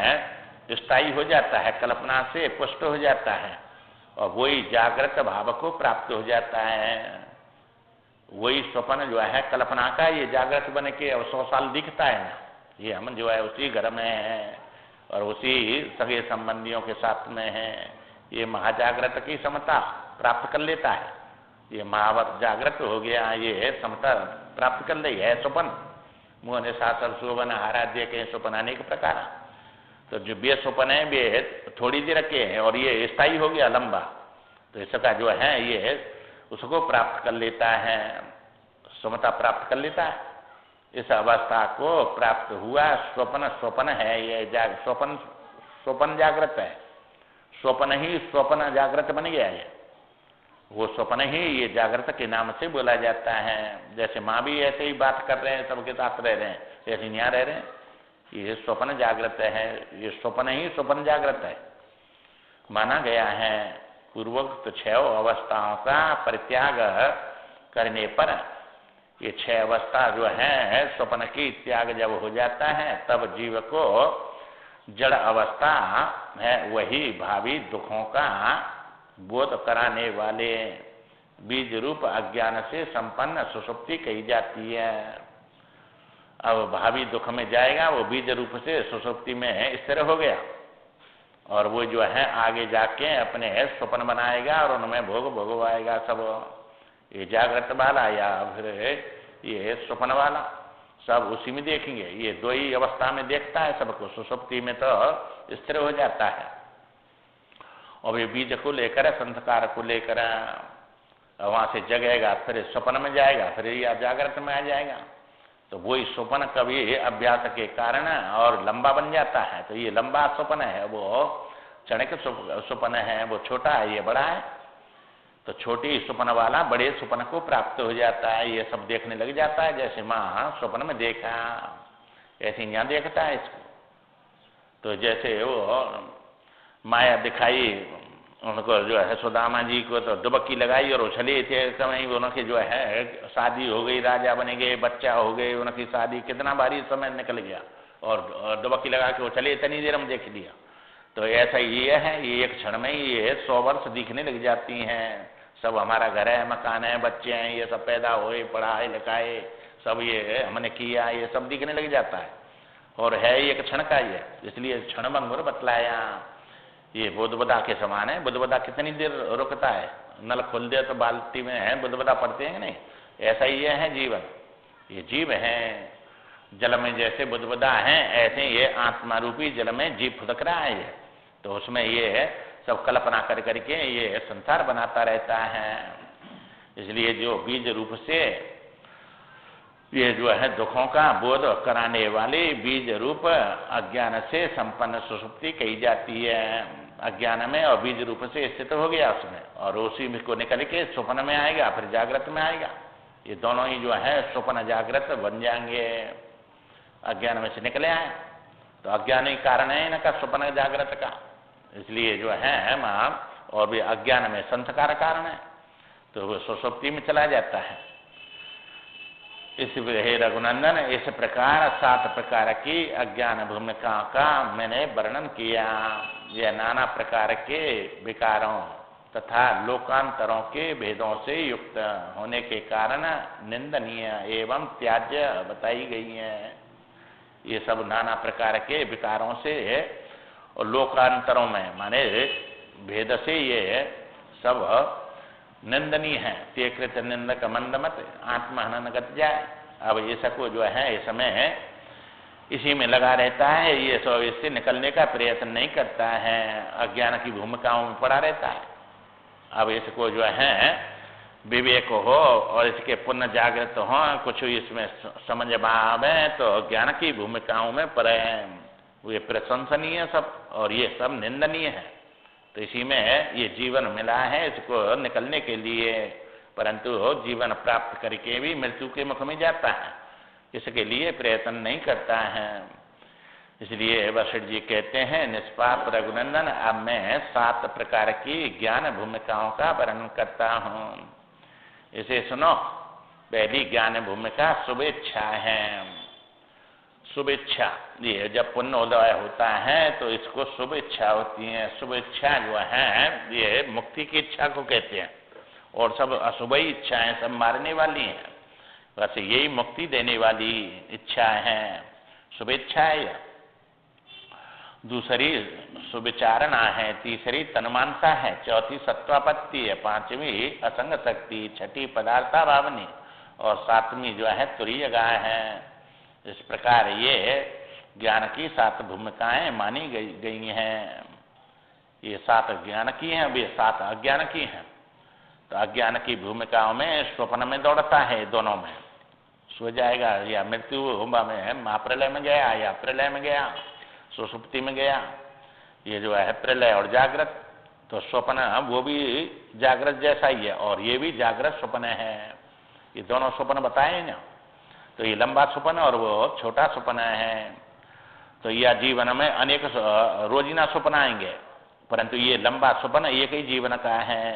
स्थायी हो जाता है, कल्पना से पुष्ट हो जाता है, और वही जागृत भाव को प्राप्त हो जाता है। वही स्वप्न जो है कल्पना का, ये जागृत बन के अब 100 साल दिखता है ना, ये हम जो है उसी घर में है और उसी सगे संबंधियों के साथ में है। ये महाजागृत की समता प्राप्त कर लेता है, ये महावत जागृत हो गया, ये समता प्राप्त कर ली है। स्वप्न मुँह ने सासर शोभन आराध्य के स्वप्न अनेक प्रकार, तो जो बे स्वप्न है वे थोड़ी देर के हैं और ये स्थायी हो गया लंबा, तो इसका जो है ये उसको प्राप्त कर लेता है, समता प्राप्त कर लेता है। इस अवस्था को प्राप्त हुआ स्वप्न स्वप्न है, ये स्वप्न स्वप्न जागृत है, स्वप्न ही स्वप्न जागृत बन गया है। वो स्वप्न ही ये जागृत के नाम से बोला जाता है। जैसे माँ भी ऐसे ही बात कर रहे हैं, सबके साथ रह रहे हैं, ऐसे यहाँ रह रहे हैं, ये स्वप्न जागृत है, ये स्वप्न ही स्वप्न जागृत है माना गया है। पूर्वोक्त 6 अवस्थाओं का परित्याग करने पर ये 6 अवस्था जो है स्वप्न की त्याग जब हो जाता है, तब जीव को जड़ अवस्था है वही भावी दुखों का बोध कराने वाले बीज रूप अज्ञान से संपन्न सुषुप्ति कही जाती है। अब भावी दुख में जाएगा, वो बीज रूप से सुषुप्ति में स्थिर हो गया, और वो जो है आगे जाके अपने स्वप्न बनाएगा और उनमें भोग भोगवाएगा सब। ये जागृत वाला या फिर ये स्वप्न वाला सब उसी में देखेंगे। ये 2 ही अवस्था में देखता है सबको, सुषुप्ति में तो स्थिर हो जाता है, और ये बीज को लेकर संस्कार को लेकर वहां से जगेगा, फिर स्वप्न में जाएगा, फिर या जागृत में आ जाएगा। तो वही स्वप्न कभी अभ्यास के कारण और लंबा बन जाता है। तो ये लंबा स्वप्न है, वो क्षणिक स्वप्न है, वो छोटा है, ये बड़ा है। तो छोटी स्वप्न वाला बड़े स्वप्न को प्राप्त हो जाता है, ये सब देखने लग जाता है। जैसे माँ स्वप्न में देखा ऐसे यहाँ देखता है इसको। तो जैसे वो माया दिखाई उनको, जो है सुदामा जी को तो डुबक्की लगाई और उछले थे समय उनके जो है शादी हो गई, राजा बने गए, बच्चा हो गए, उनकी शादी, कितना बारी समय निकल गया और डुबक्की लगा के उछले, इतनी देर हम देख लिया। तो ऐसा ये है, ये एक क्षण में ये 100 वर्ष दिखने लग जाती हैं। सब हमारा घर है, मकान है, बच्चे हैं, ये सब पैदा हुए, पढ़ाए लिखाए, सब ये हमने किया, ये सब दिखने लग जाता है और है एक क्षण का ये। इसलिए क्षण भंगुर बतलाया, ये बुद्धबदा के समान है। बुद्धबदा कितनी देर रुकता है, नल खोल दे तो बाल्टी में है बुद्धबदा पड़ते हैं नहीं, ऐसा ही है जीवन। ये जीव है जल में, जैसे बुद्धबदा है ऐसे ये आत्मा रूपी जल में जीव फुदक रहा है। तो उसमें ये सब कल्पना कर करके ये संसार बनाता रहता है। इसलिए जो बीज रूप से ये जो है दुखों का बोध कराने वाली बीज रूप अज्ञान से संपन्न सुषुप्ति कही जाती है। अज्ञान में और बीज रूप से स्थित हो गया उसमें, और उसी में को निकल के स्वप्न में आएगा, फिर जागृत में आएगा। ये दोनों ही जो है स्वप्न जागृत बन जाएंगे। अज्ञान में से निकले आए तो अज्ञान ही कारण है इनका स्वप्न जागृत का। इसलिए जो है मां, और भी अज्ञान में संस्कार कारण है, तो वो सुषुप्ति में चला जाता है। इस हे रघुनंदन, इस प्रकार 7 प्रकार की अज्ञान भूमिका का मैंने वर्णन किया। यह नाना प्रकार के विकारों तथा लोकांतरों के भेदों से युक्त होने के कारण निंदनीय एवं त्याज्य बताई गई है। ये सब नाना प्रकार के विकारों से और लोकांतरों में माने भेद से ये सब निंदनीय है। ते कृत निंदक मंदमत आत्महनन गत जाए। अब ये सबको जो है इस समय इसी में लगा रहता है, ये सब इससे निकलने का प्रयत्न नहीं करता है, अज्ञान की भूमिकाओं में पड़ा रहता है। अब इसको जो है विवेक हो और इसके पुण्य जागृत हो, कुछ इसमें समझ में आवे तो ज्ञान की भूमिकाओं में पड़े हैं। ये प्रशंसनीय सब और ये सब निंदनीय है। तो इसी में ये जीवन मिला है इसको निकलने के लिए, परंतु जीवन प्राप्त करके भी मृत्यु के मुख में जाता है, इसके लिए प्रयत्न नहीं करता है। इसलिए वशिष्ठ जी कहते हैं, निष्पाप रघुनंदन, अब मैं 7 प्रकार की ज्ञान भूमिकाओं का वर्णन करता हूँ, इसे सुनो। पहली ज्ञान भूमिका शुभेच्छा है। शुभेच्छा, ये जब पुण्य उदय होता है तो इसको शुभेच्छा होती है। शुभेच्छा जो है ये मुक्ति की इच्छा को कहते हैं, और सब अशुभ इच्छाएं सब मारने वाली हैं, बस यही मुक्ति देने वाली इच्छा है, शुभेच्छा है। दूसरी सुविचारणा है, तीसरी तन्मानता है, चौथी सत्वापत्ति है, 5वीं असंग शक्ति, 6ठी पदार्था भावनी और 7वीं जो है तुरीय गाय है। इस प्रकार ये ज्ञान की 7 भूमिकाएं मानी गई हैं। ये 7 ज्ञान की हैं, अब ये 7 अज्ञान की हैं। तो अज्ञान की भूमिकाओं में स्वप्न में दौड़ता है, दोनों में सो जाएगा, या मृत्यु हुआ में महाप्रलय में गया या प्रलय में गया, सुषुप्ति में गया। ये जो है प्रलय और जागृत, तो स्वप्न वो भी जागृत जैसा ही है और ये भी जागृत स्वप्न है। ये दोनों स्वप्न बताए ना, तो ये लंबा स्वप्न और वो छोटा स्वप्न है। तो यह जीवन में अनेक रोजीना स्वप्न आएंगे, परंतु ये लंबा स्वप्न एक ही जीवन का है।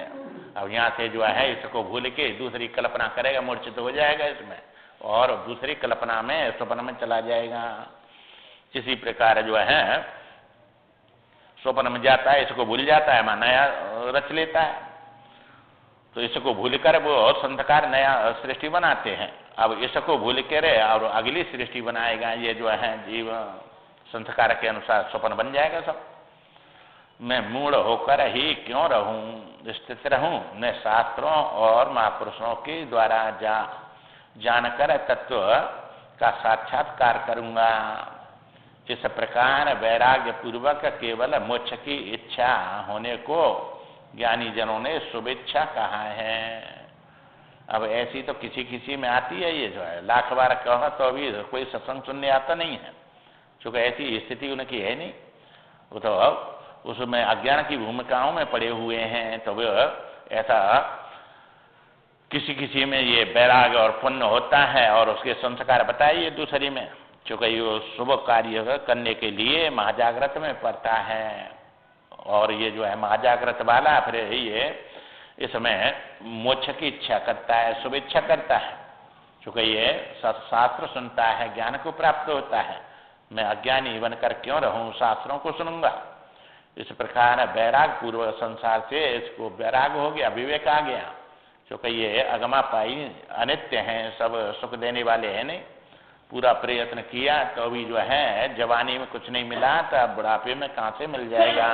अब यहाँ से जो है इसको भूल के दूसरी कल्पना करेगा, मूर्छित हो जाएगा इसमें और दूसरी कल्पना में स्वप्न में चला जाएगा। इसी प्रकार जो है स्वप्न में जाता है, इसको भूल जाता है, मां नया रच लेता है। तो इसको भूल कर वो संतकार नया सृष्टि बनाते हैं। अब इसको भूल कर और अगली सृष्टि बनाएगा। ये जो है जीव संस्कार के अनुसार स्वप्न बन जाएगा सब। मैं मूढ़ होकर ही क्यों रहूं, स्थित रहूं, मैं शास्त्रों और महापुरुषों के द्वारा जानकर तत्व का साक्षात्कार करूंगा। इस प्रकार वैराग्य पूर्वक केवल मोक्ष की इच्छा होने को ज्ञानी जनों ने शुभेच्छा कहा है। अब ऐसी तो किसी किसी में आती है, ये जो है लाख बार कहा तो अभी कोई सत्संग सुनने आता नहीं है, क्योंकि ऐसी स्थिति उनकी है नहीं। वो तो उसमें अज्ञान की भूमिकाओं में पड़े हुए हैं। तो वो ऐसा किसी किसी में ये वैराग्य और पुण्य होता है और उसके संस्कार बताइए दूसरी में, क्योंकि ये शुभ कार्य करने के लिए महाजागृत में पड़ता है और ये जो है महाजागृत वाला फिर ये इसमें मोक्ष की इच्छा करता है, शुभ इच्छा करता है, चूंकि ये शास्त्र सुनता है, ज्ञान को प्राप्त होता है। मैं अज्ञानी बनकर क्यों रहूं, शास्त्रों को सुनूंगा। इस प्रकार वैराग पूर्व संसार से इसको वैराग हो गया, विवेक आ गया, क्योंकि ये अगमा पाई अनित्य हैं, सब सुख देने वाले हैं नहीं। पूरा प्रयत्न किया तो अभी जो है जवानी में कुछ नहीं मिला तो अब बुढ़ापे में कहाँ से मिल जाएगा।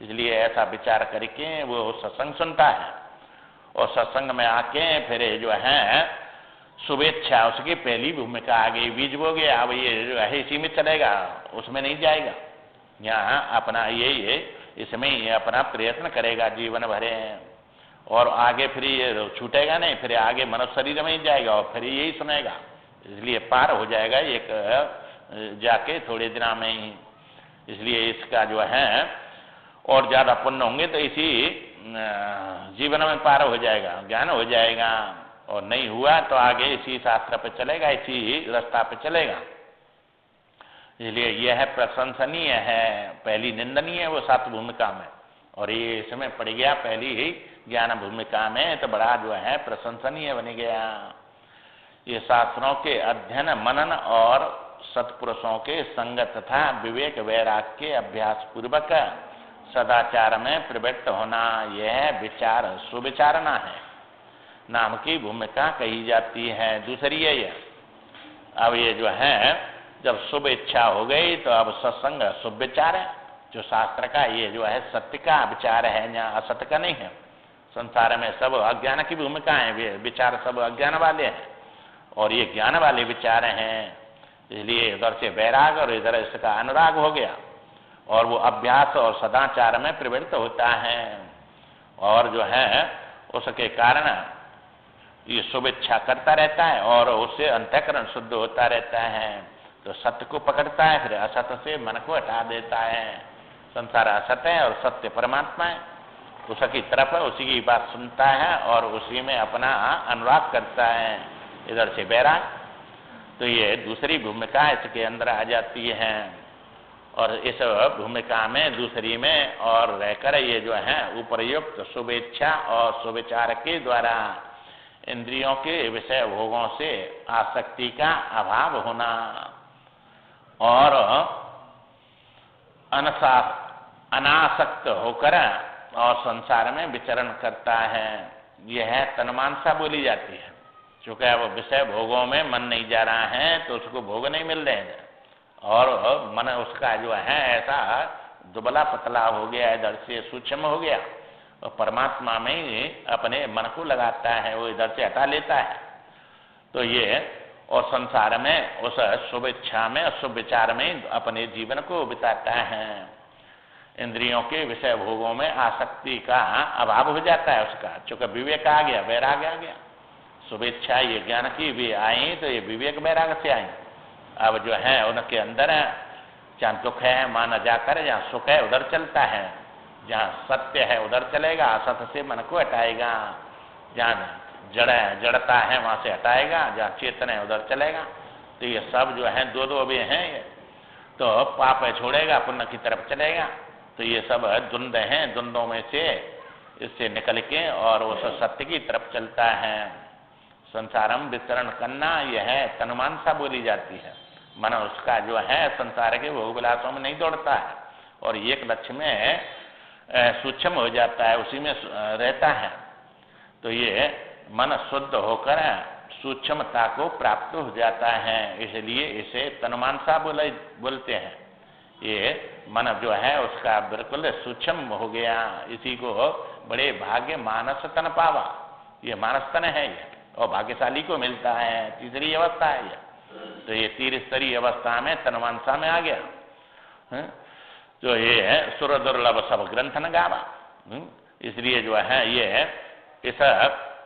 इसलिए ऐसा विचार करके वो सत्संग सुनता है और सत्संग में आके फिर जो है शुभेच्छा उसकी पहली भूमिका आ गई, बीज बो गया। अब ये जो है इसी में चलेगा, उसमें नहीं जाएगा। यहाँ अपना ये इसमें ये अपना प्रयत्न करेगा जीवन भरे, और आगे फिर ये छूटेगा नहीं, फिर आगे मनुष्य शरीर में ही जाएगा और फिर यही सुनेगा। इसलिए पार हो जाएगा एक जाके थोड़े दिन में ही। इसलिए इसका जो है और ज्यादा पुण्य होंगे तो इसी जीवन में पार हो जाएगा, ज्ञान हो जाएगा, और नहीं हुआ तो आगे इसी शास्त्र पे चलेगा, इसी रास्ता पे चलेगा। इसलिए यह प्रशंसनीय है, पहली निंदनीय है वो 7 भूमिका में, और ये इसमें पड़ गया पहली ही ज्ञान भूमिका में, तो बड़ा जो है प्रशंसनीय बन गया। ये शास्त्रों के अध्ययन मनन और सत्पुरुषों के संग तथा विवेक वैराग के अभ्यास पूर्वक सदाचार में प्रवृत्त होना, यह विचार सुविचारना है नाम की भूमिका कही जाती है। दूसरी है ये, अब ये जो है जब शुभ इच्छा हो गई तो अब सत्संग शुभ विचार है, जो शास्त्र का ये जो है सत्य का विचार है, यहाँ असत्य का नहीं है। संसार में सब अज्ञान की भूमिका है, विचार सब अज्ञान वाले हैं और ये ज्ञान वाले विचार हैं। इसलिए इधर से वैराग और इधर इसका अनुराग हो गया, और वो अभ्यास और सदाचार में प्रवृत्त होता है, और जो है उसके कारण ये शुभ इच्छा करता रहता है और उससे अंतःकरण शुद्ध होता रहता है। तो सत्य को पकड़ता है, फिर असत्य से मन को हटा देता है। संसार असत्य है और सत्य परमात्मा है, उसकी तरफ उसी की बात सुनता है और उसी में अपना अनुराग करता है। इधर से वैराग, तो ये दूसरी भूमिका इसके अंदर आ जाती है, और इस भूमिका में दूसरी में और रहकर ये जो है उपरयुक्त शुभेच्छा और सुविचार के द्वारा इंद्रियों के विषय भोगों से आसक्ति का अभाव होना और अनासक्त होकर और संसार में विचरण करता है। यह तन्मानसा बोली जाती है, चूंकि अब विषय भोगों में मन नहीं जा रहा है तो उसको भोग नहीं मिल रहे हैं, और मन उसका जो है ऐसा दुबला पतला हो गया, इधर से सूक्ष्म हो गया, और परमात्मा में ही अपने मन को लगाता है, वो इधर से हटा लेता है। तो ये और संसार में उस शुभ इच्छा में शुभ विचार में अपने जीवन को बिताता है। इंद्रियों के विषय भोगों में आसक्ति का अभाव हो जाता है उसका, चूंकि विवेक आ गया, वैराग आ गया। शुभ इच्छा ये ज्ञान की भी आई तो ये विवेक वैराग से आई। अब जो है उनके अंदर जहाँ दुख है वहाँ न जाकर जहाँ सुख है उधर चलता है, जहाँ सत्य है उधर चलेगा, असत्य से मन को हटाएगा, जहाँ जड़ है जड़ता है वहाँ से हटाएगा, जहाँ चेतन है उधर चलेगा। तो ये सब जो है दो भी हैं, ये तो पाप है छोड़ेगा, पुण्य की तरफ चलेगा। तो ये सब द्वंद हैं, द्वंद्वों में से इससे निकल के और उस सत्य की तरफ चलता है। संसारम विचरण करना यह तन्मानसा बोली जाती है। मन उसका जो है संसार के भोग विलासों में नहीं दौड़ता है और एक लक्ष्य में सूक्ष्म हो जाता है, उसी में रहता है। तो ये मन शुद्ध होकर सूक्ष्मता को प्राप्त हो जाता है, इसलिए इसे तन्मानसा बोलते हैं। ये मन जो है उसका बिल्कुल सूक्ष्म हो गया, इसी को बड़े भाग्य मानस तन पावा। ये मानस तन है ये, और भाग्यशाली को मिलता है, तीसरी अवस्था है ये। तो ये तीसरी अवस्था में तन्मानसा में आ गया। तो ये है सुर दुर्लभ सब ग्रंथन गावा। इसलिए जो है ये इस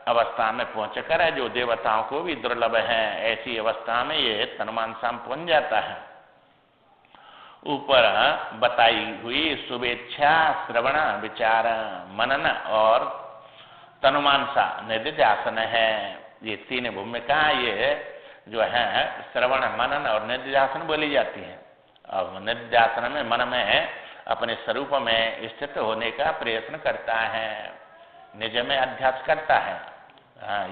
अवस्था में पहुंचकर जो देवताओं को भी दुर्लभ है, ऐसी अवस्था में ये तन्मानसा में पहुंच जाता है। ऊपर बताई हुई शुभेच्छा श्रवण विचार मनन और तनुमानसा निधिध्यासन है। ये तीन भूमिका ये जो है श्रवण मनन और निधिध्यासन बोली जाती है। अब निधिध्यासन में मन में अपने स्वरूप में स्थित होने का प्रयत्न करता है, निज में अध्यास करता है।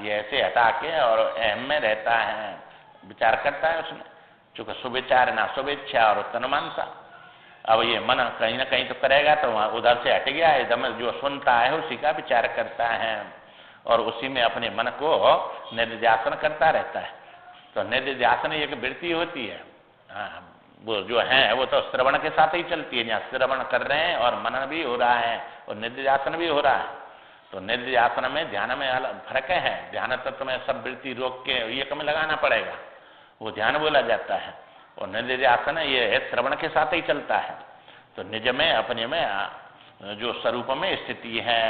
ये ऐसे हटा के और अहम में रहता है, विचार करता है उसमें, चूंकि सुविचार ना शुभेच्छा और तनुमानसा। अब ये मन कहीं ना कहीं तो करेगा, तो वहाँ उधर से हट गया, एकदम जो सुनता है उसी का विचार करता है और उसी में अपने मन को निर्ध्यासन करता रहता है। तो निर्ध्यासन एक वृत्ति होती है, वो जो है वो तो श्रवण के साथ ही चलती है, जहाँ श्रवण कर रहे हैं और मनन भी हो रहा है और निर्ध्यासन भी हो रहा है। तो निर्ध्यासन में ध्यान में अलग फर्क है। ध्यान तत्व में सब वृत्ति रोक के एक में लगाना पड़ेगा, वो ध्यान बोला जाता है। और निर्ध्यासन ये श्रवण के साथ ही चलता है। तो निज में अपने में जो स्वरूप में स्थिति है,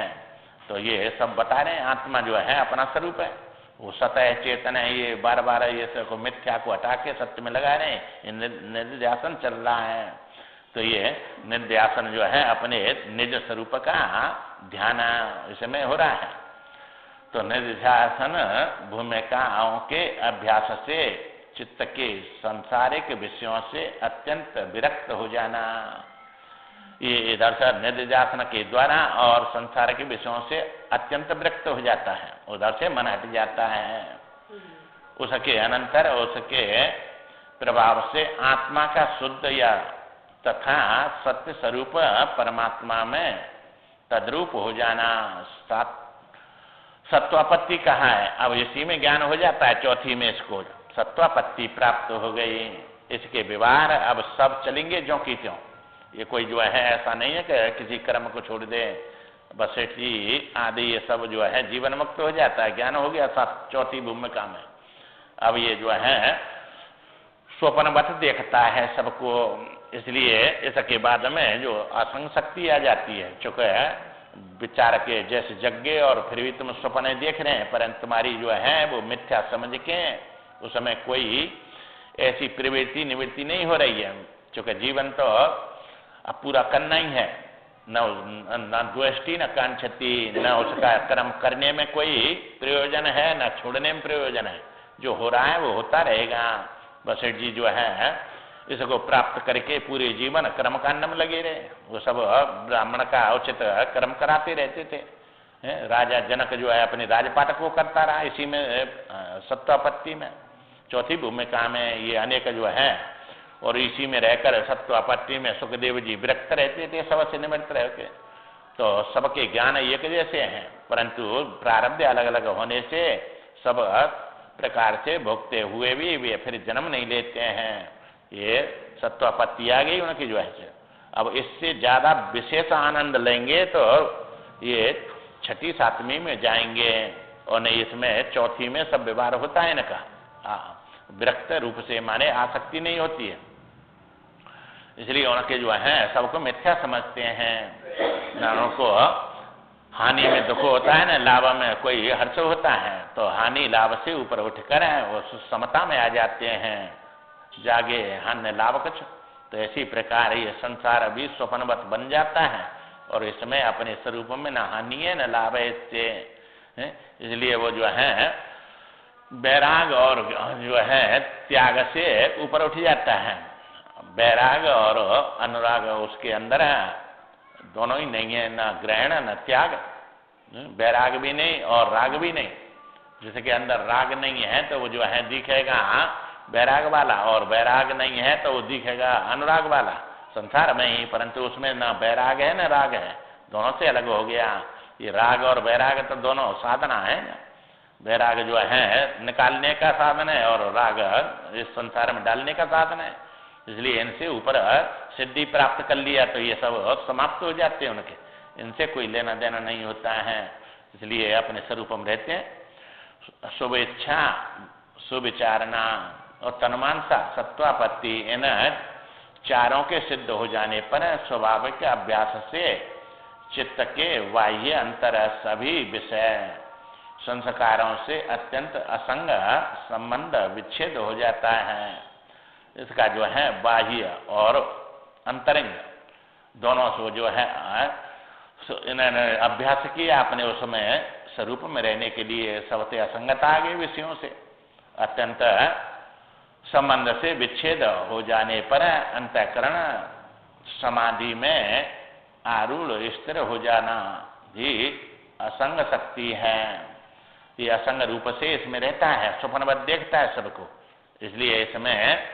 तो ये सब बता रहे हैं। आत्मा जो है अपना स्वरूप है, वो सतह चेतन है। ये बार बार ये सब मिथ्या को हटा के सत्य में लगा रहे हैं, निर्ध्यासन चल रहा है। तो ये निर्ध्यासन जो है अपने निज स्वरूप का ध्यान इसमें हो रहा है। तो निर्ध्यासन भूमिकाओं के अभ्यास से चित्त के सांसारिक विषयों से अत्यंत विरक्त हो जाना, ये इधर से निर्ध्यासन के द्वारा और संसार के विषयों से अत्यंत विरक्त हो जाता है, उधर से मन हट जाता है। उसके अनंतर उसके प्रभाव से आत्मा का शुद्ध या तथा सत्य स्वरूप परमात्मा में तद्रूप हो जाना, सत्वापत्ति कहा है। अब इसी में ज्ञान हो जाता है, चौथी में इसको सत्वापत्ति प्राप्त हो गई। इसके व्यवहार अब सब चलेंगे ज्यों की त्यों। ये कोई जो है ऐसा नहीं है कि किसी कर्म को छोड़ दे बस ही आदि ये सब जो है जीवन मुक्त हो जाता है, ज्ञान हो गया सब चौथी भूमिका में। अब ये जो है स्वप्नवत देखता है सबको, इसलिए इसके बाद में जो असंग शक्ति आ जाती है, चूंकि विचार के जैसे जग्गे और फिर भी तुम स्वप्न देख रहे हैं, परंतु तुम्हारी जो है वो मिथ्या समझ के उस समय कोई ऐसी प्रवृत्ति निवृत्ति नहीं हो रही है। चूंकि जीवन तो अब पूरा करना ही है, न द्वेष्टि न कांक्षति, न उसका कर्म करने में कोई प्रयोजन है न छोड़ने में प्रयोजन है। जो हो रहा है वो होता रहेगा। बसेठ जी जो है इसको प्राप्त करके पूरे जीवन कर्म कांड में लगे रहे। वो सब ब्राह्मण का उचित कर्म कराते रहते थे। राजा जनक जो है अपने राजपाट को करता रहा इसी में सत्वापत्ति में, चौथी भूमिका में ये अनेक जो है, और इसी में रहकर सत्वापत्ति में सुखदेव जी विरक्त रहते थे, सबसे निवृत्त रह के। तो सबके ज्ञान एक जैसे हैं, परंतु प्रारब्ध अलग अलग होने से सब प्रकार से भोगते हुए भी वे फिर जन्म नहीं लेते हैं। ये सत्वापत्ति आ गई उनकी जो है। अब इससे ज्यादा विशेष आनंद लेंगे तो ये छठी सातवीं में जाएंगे, और नहीं इसमें चौथी में सब व्यवहार होता है इनका। विरक्त रूप से माने आसक्ति नहीं होती है, इसलिए उनके जो है सबको मिथ्या समझते हैं। उनको हानि में दुख होता है ना, लाभ में कोई हर्ष होता है, तो हानि लाभ से ऊपर उठकर वो समता में आ जाते हैं। जागे हानि लाभ कुछ, तो इसी प्रकार ये संसार अभी स्वप्नवत बन जाता है और इसमें अपने स्वरूप में न हानि है न लाभ है इससे। इसलिए वो जो है बैराग और जो है त्याग से ऊपर उठ जाता है। बैराग और अनुराग उसके अंदर है, दोनों ही नहीं है, न ग्रहण न त्याग। बैराग भी नहीं और राग भी नहीं। जिसके अंदर राग नहीं है तो वो जो है दिखेगा बैराग वाला, और बैराग नहीं है तो वो दिखेगा अनुराग वाला संसार में ही, परंतु उसमें न बैराग है न राग है, दोनों से अलग हो गया। ये राग और बैराग तो दोनों साधना है ना। बैराग जो है निकालने का साधन है और राग इस संसार में डालने का साधन है। इसलिए इनसे ऊपर सिद्धि प्राप्त कर लिया तो ये सब समाप्त हो जाते हैं उनके, इनसे कोई लेना देना नहीं होता है। इसलिए अपने स्वरूप में रहते हैं। शुभेच्छा, सुविचारणा और तन्मानसा, सत्वापत्ति, इन चारों के सिद्ध हो जाने पर स्वाभाविक अभ्यास से चित्त के बाह्य अंतर सभी विषय संस्कारों से अत्यंत असंग संबंध विच्छेद हो जाता है। इसका जो है बाह्य और अंतरंग दोनों से जो है इन्होंने अभ्यास किया अपने उसमें स्वरूप में रहने के लिए, सबसे असंगता आ गई विषयों से, अत्यंत संबंध से विच्छेद हो जाने पर अंतःकरण समाधि में आरूढ़ स्थिर हो जाना भी असंग शक्ति है। ये असंग रूप से इसमें रहता है, स्वप्नवत देखता है सबको, इसलिए इसमें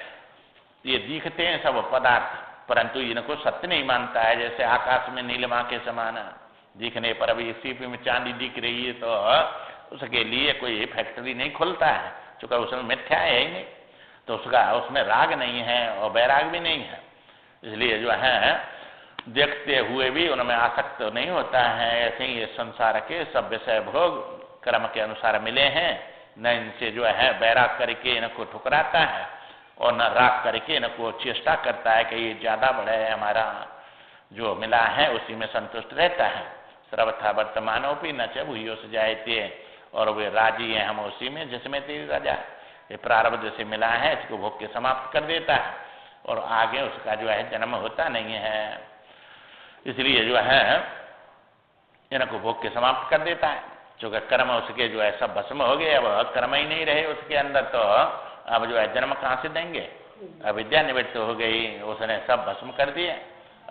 ये दिखते हैं सब पदार्थ, परंतु इनको सत्य नहीं मानता है। जैसे आकाश में नीलिमा के समान दिखने पर अभी सीपी में चांदी दिख रही है तो उसके लिए कोई फैक्ट्री नहीं खुलता है, चूंकि उसमें मिथ्या है ही नहीं, तो उसमें राग नहीं है और वैराग भी नहीं है, इसलिए जो है देखते हुए भी उनमें आसक्त नहीं होता है। ऐसे ही ये संसार के सब विषय भोग कर्म के अनुसार मिले हैं, न इनसे जो है वैराग करके इनको ठुकराता है और न राग करके इनको चेष्टा करता है कि ये ज्यादा बड़ा है, हमारा जो मिला है उसी में संतुष्ट रहता है। सर्वथा वर्तमानोपि न च भूयो से जायते, और वे राजी हैं हम उसी में जिसमें तेरी राजा। ये प्रारब्ध जैसे मिला है इसको भोग के समाप्त कर देता है और आगे उसका जो है जन्म होता नहीं है, इसलिए जो है इनको भोग के समाप्त कर देता है। चूंकि कर्म उसके जो है सब भस्म हो गए, अब कर्म ही नहीं रहे उसके अंदर, तो अब जो है जन्म कहाँ से देंगे, अविद्या निवृत्त हो गई, उसने सब भस्म कर दिए,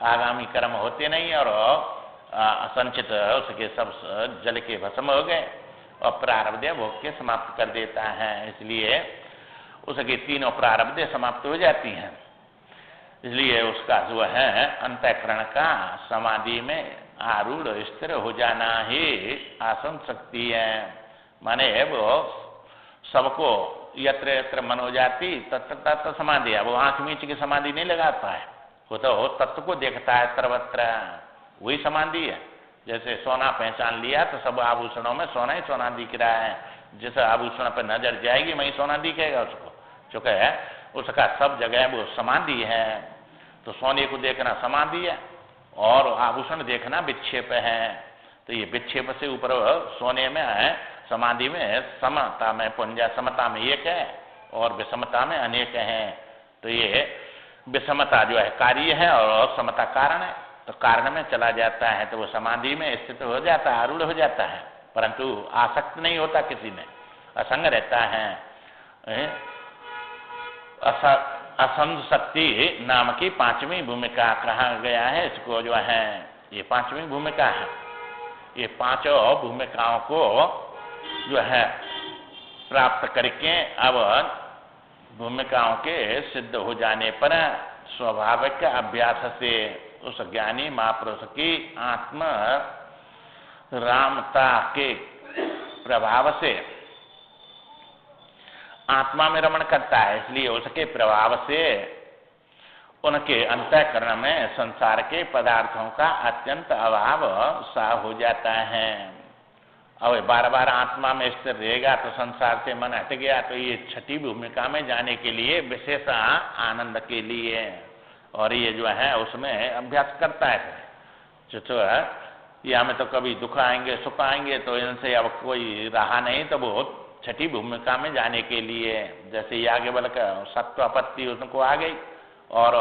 आगामी कर्म होते नहीं और असंचित उसके सब जल के भस्म हो गए और प्रारब्ध भोग के समाप्त कर देता है। इसलिए उसकी तीनों प्रारब्ध समाप्त हो जाती हैं, इसलिए उसका जो है अंतःकरण का समाधि में आरूढ़ स्थिर हो जाना ही आसन शक्ति है। माने वो सबको यत्र यत्र मनो जाती तत्र तत्र समाधि है, वो आंख मीच की समाधि नहीं लगाता है, वो तो तत्व को देखता है सर्वत्र, वही समाधि है। जैसे सोना पहचान लिया तो सब आभूषणों में सोना ही सोना दिख रहा है, जिस आभूषण पर नजर जाएगी वही सोना दिखेगा उसको, चूंकि उसका सब जगह वो समाधि है। तो सोने को देखना समाधि है और आभूषण देखना विक्षेप है, तो ये विक्षेप से ऊपर सोने में है, समाधि में समता में पुंजा समता में एक है और विषमता में अनेक हैं। तो ये विषमता जो है कार्य है और समता कारण है, तो कारण में चला जाता है तो वो समाधि में स्थित हो जाता है, आरूढ़ हो जाता है, परंतु आसक्त नहीं होता किसी में, असंग रहता है। असंग शक्ति नाम की पांचवी भूमिका कहा गया है इसको, जो है ये पांचवी भूमिका है। ये पांचों भूमिकाओं को जो है प्राप्त करके अब भूमिकाओं के सिद्ध हो जाने पर स्वाभाविक अभ्यास से उस ज्ञानी महापुरुष की आत्म रामता के प्रभाव से आत्मा में रमण करता है, इसलिए उसके प्रभाव से उनके अंतःकरण में संसार के पदार्थों का अत्यंत अभाव सा हो जाता है। अब बार बार आत्मा में स्थिर रहेगा तो संसार से मन हट गया, तो ये छठी भूमिका में जाने के लिए विशेष आनंद के लिए, और ये जो है उसमें अभ्यास करता है। तो ये हमें तो कभी दुख आएंगे सुख आएंगे तो इनसे अब कोई रहा नहीं, तो वो छठी भूमिका में जाने के लिए, जैसे याज्ञवल्क्य का सत्व आपत्ति उनको आ गई और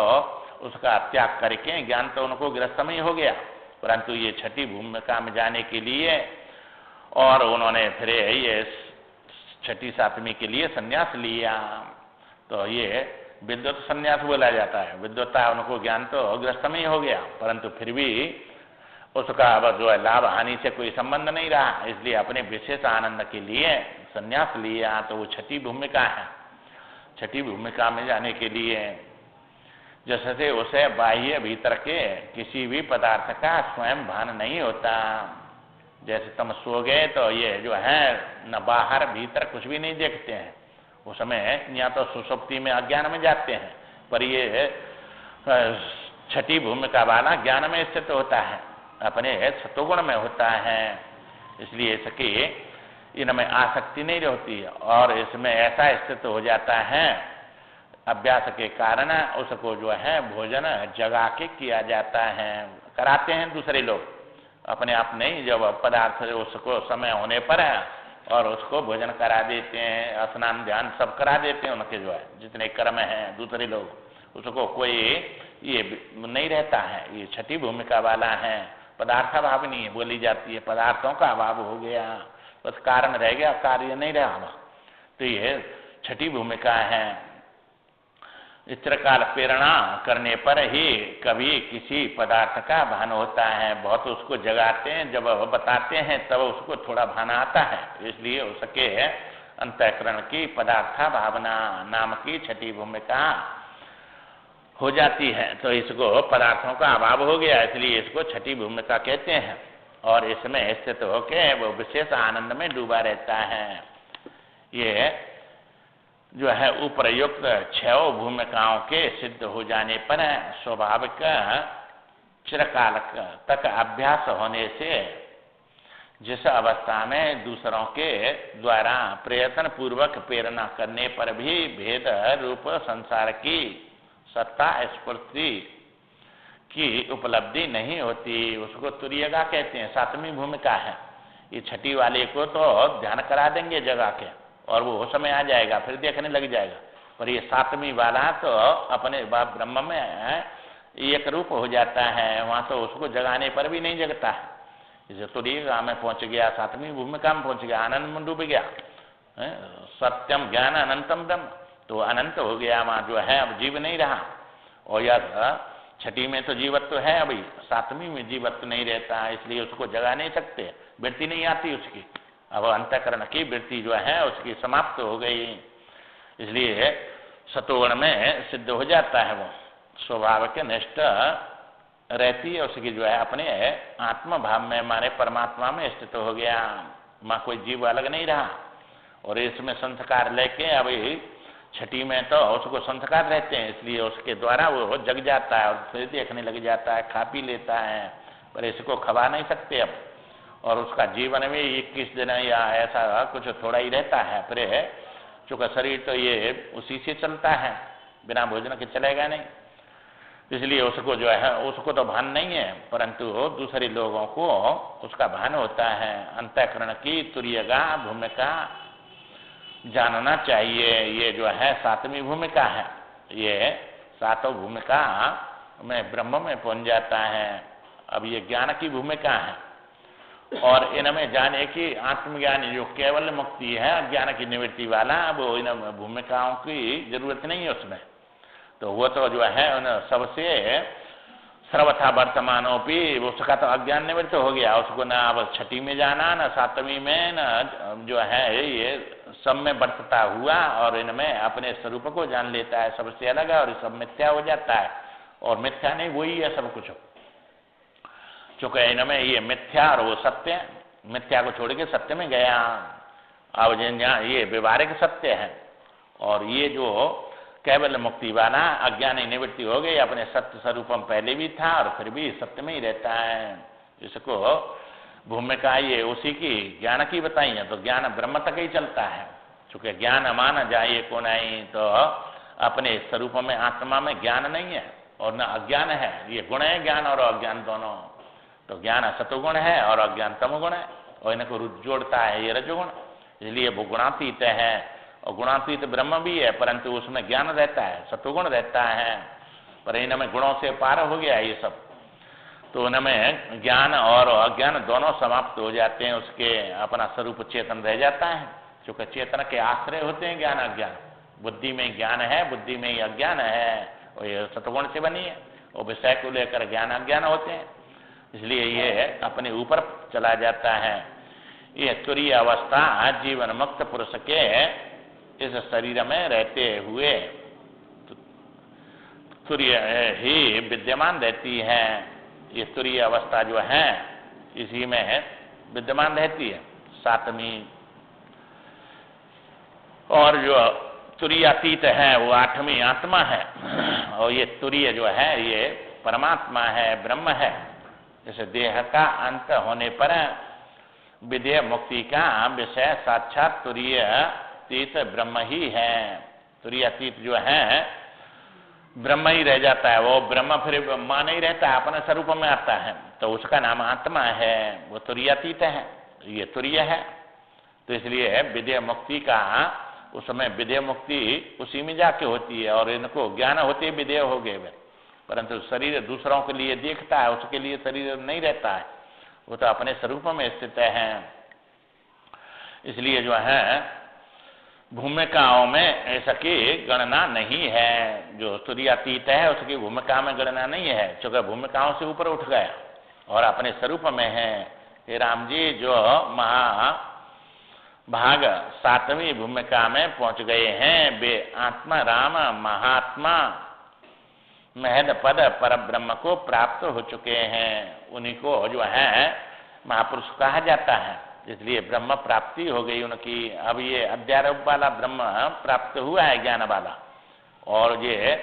उसका त्याग करके ज्ञान तो उनको गृहस्थ में ही हो गया, परंतु ये छठी भूमिका में जाने के लिए और उन्होंने फिर ये छठी सातवीं के लिए संन्यास लिया, तो ये विद्वत संन्यास बोला जाता है। विद्वत्ता उनको ज्ञान तो गृहस्थ में ही हो गया, परंतु फिर भी उसका अब जो है लाभ हानि से कोई संबंध नहीं रहा, इसलिए अपने विशेष आनंद के लिए संन्यास लिया, तो वो छठी भूमिका है। छठी भूमिका में जाने के लिए जैसे उसे बाह्य भीतर के किसी भी पदार्थ का स्वयं भान नहीं होता। जैसे तुम सो गए तो ये जो है न बाहर भीतर कुछ भी नहीं देखते हैं, उस समय या तो सुषुप्ति में अज्ञान में जाते हैं, पर ये छठी भूमिका वाला ज्ञान में स्थित होता है, अपने सतोगुण में होता है, इसलिए इसकी इनमें आसक्ति नहीं रहती है और इसमें ऐसा स्थित हो जाता है अभ्यास के कारण उसको जो है भोजन जगा के किया जाता है। कराते हैं दूसरे लोग, अपने आप नहीं, जब पदार्थ उसको समय होने पर है और उसको भोजन करा देते हैं, स्नान ध्यान सब करा देते हैं उनके जो है जितने कर्म हैं दूसरे लोग, उसको कोई ये नहीं रहता है। ये छठी भूमिका वाला है, पदार्थाभाव नहीं बोली जाती है, पदार्थों का अभाव हो गया, बस कारण रह गया, कार्य नहीं रहा। तो ये छठी भूमिका है। चित्रकाल प्रेरणा करने पर ही कभी किसी पदार्थ का भान होता है। बहुत उसको जगाते हैं, जब बताते हैं तब उसको थोड़ा भान आता है। इसलिए उसके अंतःकरण की पदार्था भावना नाम की छठी भूमिका हो जाती है। तो इसको पदार्थों का अभाव हो गया, इसलिए इसको छठी भूमिका कहते हैं। और इसमें स्थित होके वो विशेष आनंद में डूबा रहता है। ये जो है उपरयुक्त 6 भूमिकाओं के सिद्ध हो जाने पर स्वाभाविक चिरकाल तक अभ्यास होने से जिस अवस्था में दूसरों के द्वारा प्रयत्न पूर्वक प्रेरणा करने पर भी भेद रूप संसार की सत्ता स्फूर्ति की उपलब्धि नहीं होती, उसको तुरीयगा कहते हैं। 7वीं भूमिका है। ये छठी वाले को तो ध्यान करा देंगे जगा के और वो समय आ जाएगा, फिर देखने लग जाएगा। पर ये 7वीं वाला तो अपने बाप ब्रह्म में एक रूप हो जाता है, वहां तो उसको जगाने पर भी नहीं जगता है। इसे तुरीयगा में पहुंच गया, 7वीं भूमिका में पहुंच गया, आनंद में डूब गया। सत्यम ज्ञान अनंतम ब्रह्म, तो अनंत हो गया, वहां जो है अब जीव नहीं रहा। और यह छठी में तो जीवत्व है, अभी 7वीं में जीवत्व नहीं रहता, इसलिए उसको जगा नहीं सकते, वृत्ति नहीं आती उसकी। अब अंतःकरण की वृत्ति जो है उसकी समाप्त हो गई, इसलिए सतोगुण में सिद्ध हो जाता है। वो स्वभाव के निष्ठ रहती है उसकी, जो है अपने आत्म भाव में माने परमात्मा में स्थित हो गया, वहां कोई जीव अलग नहीं रहा। और इसमें संस्कार लेके अभी छठी में तो उसको संस्कार रहते हैं, इसलिए उसके द्वारा वो जग जाता है और फिर देखने लग जाता है, खा पी लेता है, पर इसको खवा नहीं सकते अब। और उसका जीवन में 21 दिन या ऐसा कुछ थोड़ा ही रहता है, फिर चूंकि शरीर तो ये उसी से चलता है, बिना भोजन के चलेगा नहीं, इसलिए उसको जो है उसको तो भान नहीं है, परंतु दूसरे लोगों को उसका भान होता है। अंतःकरण की तुरीयगा भूमिका जानना चाहिए। ये जो है 7वीं भूमिका है। ये 7 भूमिका में ब्रह्म में पहुंच जाता है। अब ये ज्ञान की भूमिका है, और इनमें जाने की आत्मज्ञान जो केवल मुक्ति है, अज्ञान की निवृत्ति वाला, अब इन भूमिकाओं की जरूरत नहीं है उसमें। तो वो तो जो है उन सबसे सर्वथा वर्तमानों भी उसका तो अज्ञान निवृत्त हो गया, उसको ना अब छठी में जाना, ना 7वीं में, न जो है ये सब में वर्तता हुआ, और इनमें अपने स्वरूप को जान लेता है, सबसे अलग है, और सब मिथ्या हो जाता है। और मिथ्या नहीं, वही है सब कुछ, चूंकि इनमें ये मिथ्या और वो सत्य, मिथ्या को छोड़ के सत्य में गया। अब ये व्यवहारिक सत्य है, और ये जो केवल मुक्ति वाला अज्ञानी निवृत्ति हो गई, अपने सत्य स्वरूपम पहले भी था और फिर भी सत्य में ही रहता है। इसको भूमिका ये उसी की ज्ञान की बताई है, तो ज्ञान ब्रह्म तक ही चलता है। चूंकि ज्ञान अमान जाए को नहीं, तो अपने स्वरूप में आत्मा में ज्ञान नहीं है और न अज्ञान है। ये गुण है ज्ञान और अज्ञान दोनों, तो ज्ञान सतोगुण है और अज्ञान तमोगुण है, और इनको जोड़ता है ये रजोगुण, इसलिए वो गुणातीत है। और गुणातीत ब्रह्म भी है, परंतु उसमें ज्ञान रहता है, सतोगुण रहता है, पर इनमें गुणों से पार हो गया ये सब, तो उनमें ज्ञान और अज्ञान दोनों समाप्त हो जाते हैं, उसके अपना स्वरूप चेतन रह जाता है। क्योंकि चेतन के आश्रय होते हैं ज्ञान अज्ञान, बुद्धि में ज्ञान है, बुद्धि में ही अज्ञान है, और ये सतगुण से बनी है, और विषय को लेकर ज्ञान अज्ञान होते हैं, इसलिए ये अपने ऊपर चला जाता है। ये तुरीय अवस्था जीवन मुक्त पुरुष के इस शरीर में रहते हुए तुरीय ही विद्यमान रहती है। ये तुरीय अवस्था जो है इसी में विद्यमान रहती है 7वीं, और जो तुरीयातीत है वो 8वीं आत्मा है, और ये तुरीय जो है ये परमात्मा है, ब्रह्म है। जैसे देह का अंत होने पर विदेह मुक्ति का विषय साक्षात तुरीयातीत ब्रह्म ही है। तुरीयातीत जो है ब्रह्म ही रह जाता है, वो ब्रह्म फिर मां नहीं रहता है, अपने स्वरूप में आता है, तो उसका नाम आत्मा है, वो तुरीयातीत है, ये तुरीय है। तो इसलिए विदेह मुक्ति का उसमें विदेह मुक्ति उसी में जाके होती है, और इनको ज्ञान होते विदेह हो गए वे, परंतु शरीर दूसरों के लिए देखता है, उसके लिए शरीर नहीं रहता है, वो तो अपने स्वरूप में स्थित है। इसलिए जो है भूमिकाओं में ऐसा की गणना नहीं है। जो तुरीयातीत है उसकी भूमिका में गणना नहीं है, चूंकि भूमिकाओं से ऊपर उठ गया और अपने स्वरूप में है। हे राम जी, जो महाभाग 7वीं भूमिका में पहुंच गए हैं, वे आत्मा राम महात्मा महद पद पर ब्रह्म को प्राप्त हो चुके हैं। उन्हीं को जो है महापुरुष कहा जाता है, इसलिए ब्रह्म प्राप्ति हो गई उनकी। अब ये अध्यारोप वाला ब्रह्म प्राप्त हुआ है, ज्ञान वाला, और ये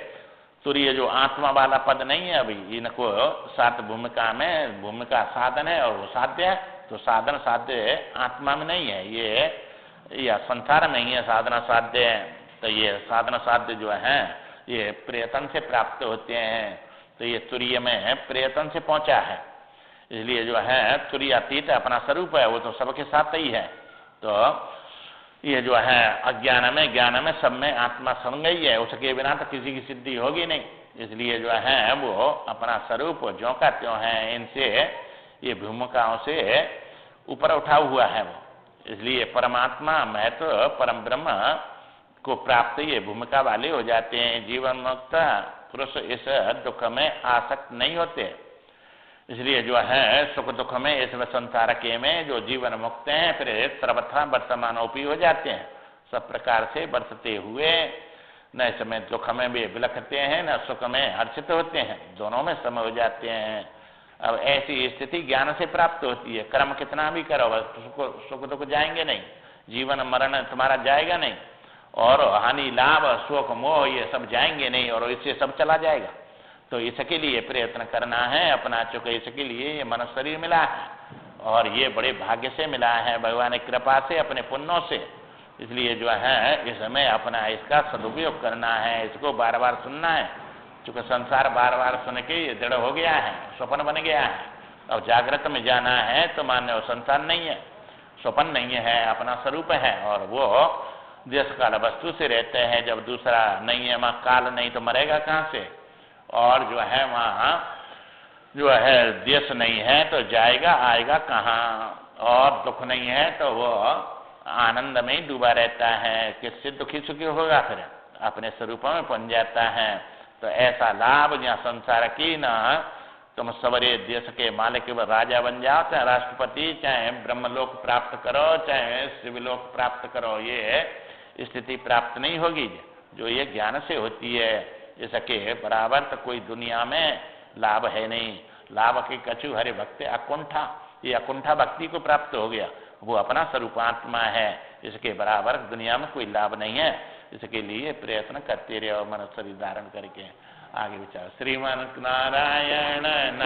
तुरीय जो आत्मा वाला पद नहीं है अभी। इनको 7 भूमिका में भूमिका साधन है और वो साध्य है, तो साधन साध्य आत्मा में नहीं है, ये या संसार में ही है साधना साध्य है। तो ये साधना साध्य जो है ये प्रयत्न से प्राप्त होते हैं, तो ये तुरीय में प्रयत्न से पहुंचा है, इसलिए जो है तुरीयातीत अपना स्वरूप है, वो तो सबके साथ ही है। तो ये जो है अज्ञान में ज्ञान में सब में आत्मा संग ही है, उसके बिना तो किसी की सिद्धि होगी नहीं। इसलिए जो है वो अपना स्वरूप ज्यों का त्यों है, इनसे ये भूमिकाओं से ऊपर उठा हुआ है वो। इसलिए परमात्मा महत्व परम ब्रह्म को प्राप्त ये भूमिका वाले हो जाते हैं। जीवन मुक्त पुरुष इस दुख में आसक्त नहीं होते, इसलिए जो है सुख दुख में इस संसार के में जो जीवन मुक्त हैं, फिर सर्वथा वर्तमानोपी हो जाते हैं, सब प्रकार से बरसते हुए न इसमें दुख में भी विलखते हैं न सुख में हर्षित होते हैं, दोनों में सम हो जाते हैं। अब ऐसी स्थिति ज्ञान से प्राप्त होती है। कर्म कितना भी करो सुख दुख जाएंगे नहीं, जीवन मरण तुम्हारा जाएगा नहीं, और हानि लाभ शोक मोह ये सब जाएंगे नहीं, और इससे सब चला जाएगा। तो इसके लिए प्रयत्न करना है अपना, चूंकि इसके लिए ये मनुष्य शरीर मिला है और ये बड़े भाग्य से मिला है, भगवान की कृपा से, अपने पुण्यों से। इसलिए जो है इसमें अपना इसका सदुपयोग करना है, इसको बार बार सुनना है, चूंकि संसार बार बार सुन के ये दृढ़ हो गया है, स्वप्न बन गया है। अब जागृत में जाना है तो मान्य संसार नहीं है, स्वप्न नहीं है, अपना स्वरूप है, और वो देश काल वस्तु से रहते हैं। जब दूसरा नहीं है, वहाँ काल नहीं तो मरेगा कहाँ से, और जो है वहाँ जो है देश नहीं है तो जाएगा आएगा कहाँ, और दुख नहीं है तो वो आनंद में ही डूबा रहता है, किससे दुखी सुखी होगा, फिर अपने स्वरूप में पहुंच जाता है। तो ऐसा लाभ जहाँ संसार की न तुम सवरे देश के मालिक राजा बन जाओ, चाहे राष्ट्रपति, चाहे ब्रह्मलोक प्राप्त करो, चाहे शिवलोक प्राप्त करो, ये स्थिति प्राप्त नहीं होगी जो ये ज्ञान से होती है। इसके बराबर तो कोई दुनिया में लाभ है नहीं। लाभ के कछु हरे भक्त अकुंठा, ये अकुंठा भक्ति को प्राप्त हो गया, वो अपना स्वरूपात्मा है, इसके बराबर दुनिया में कोई लाभ नहीं है। इसके लिए प्रयत्न करते रहे और मनुष्य शरीर धारण करके आगे विचार। श्रीमन नारायण।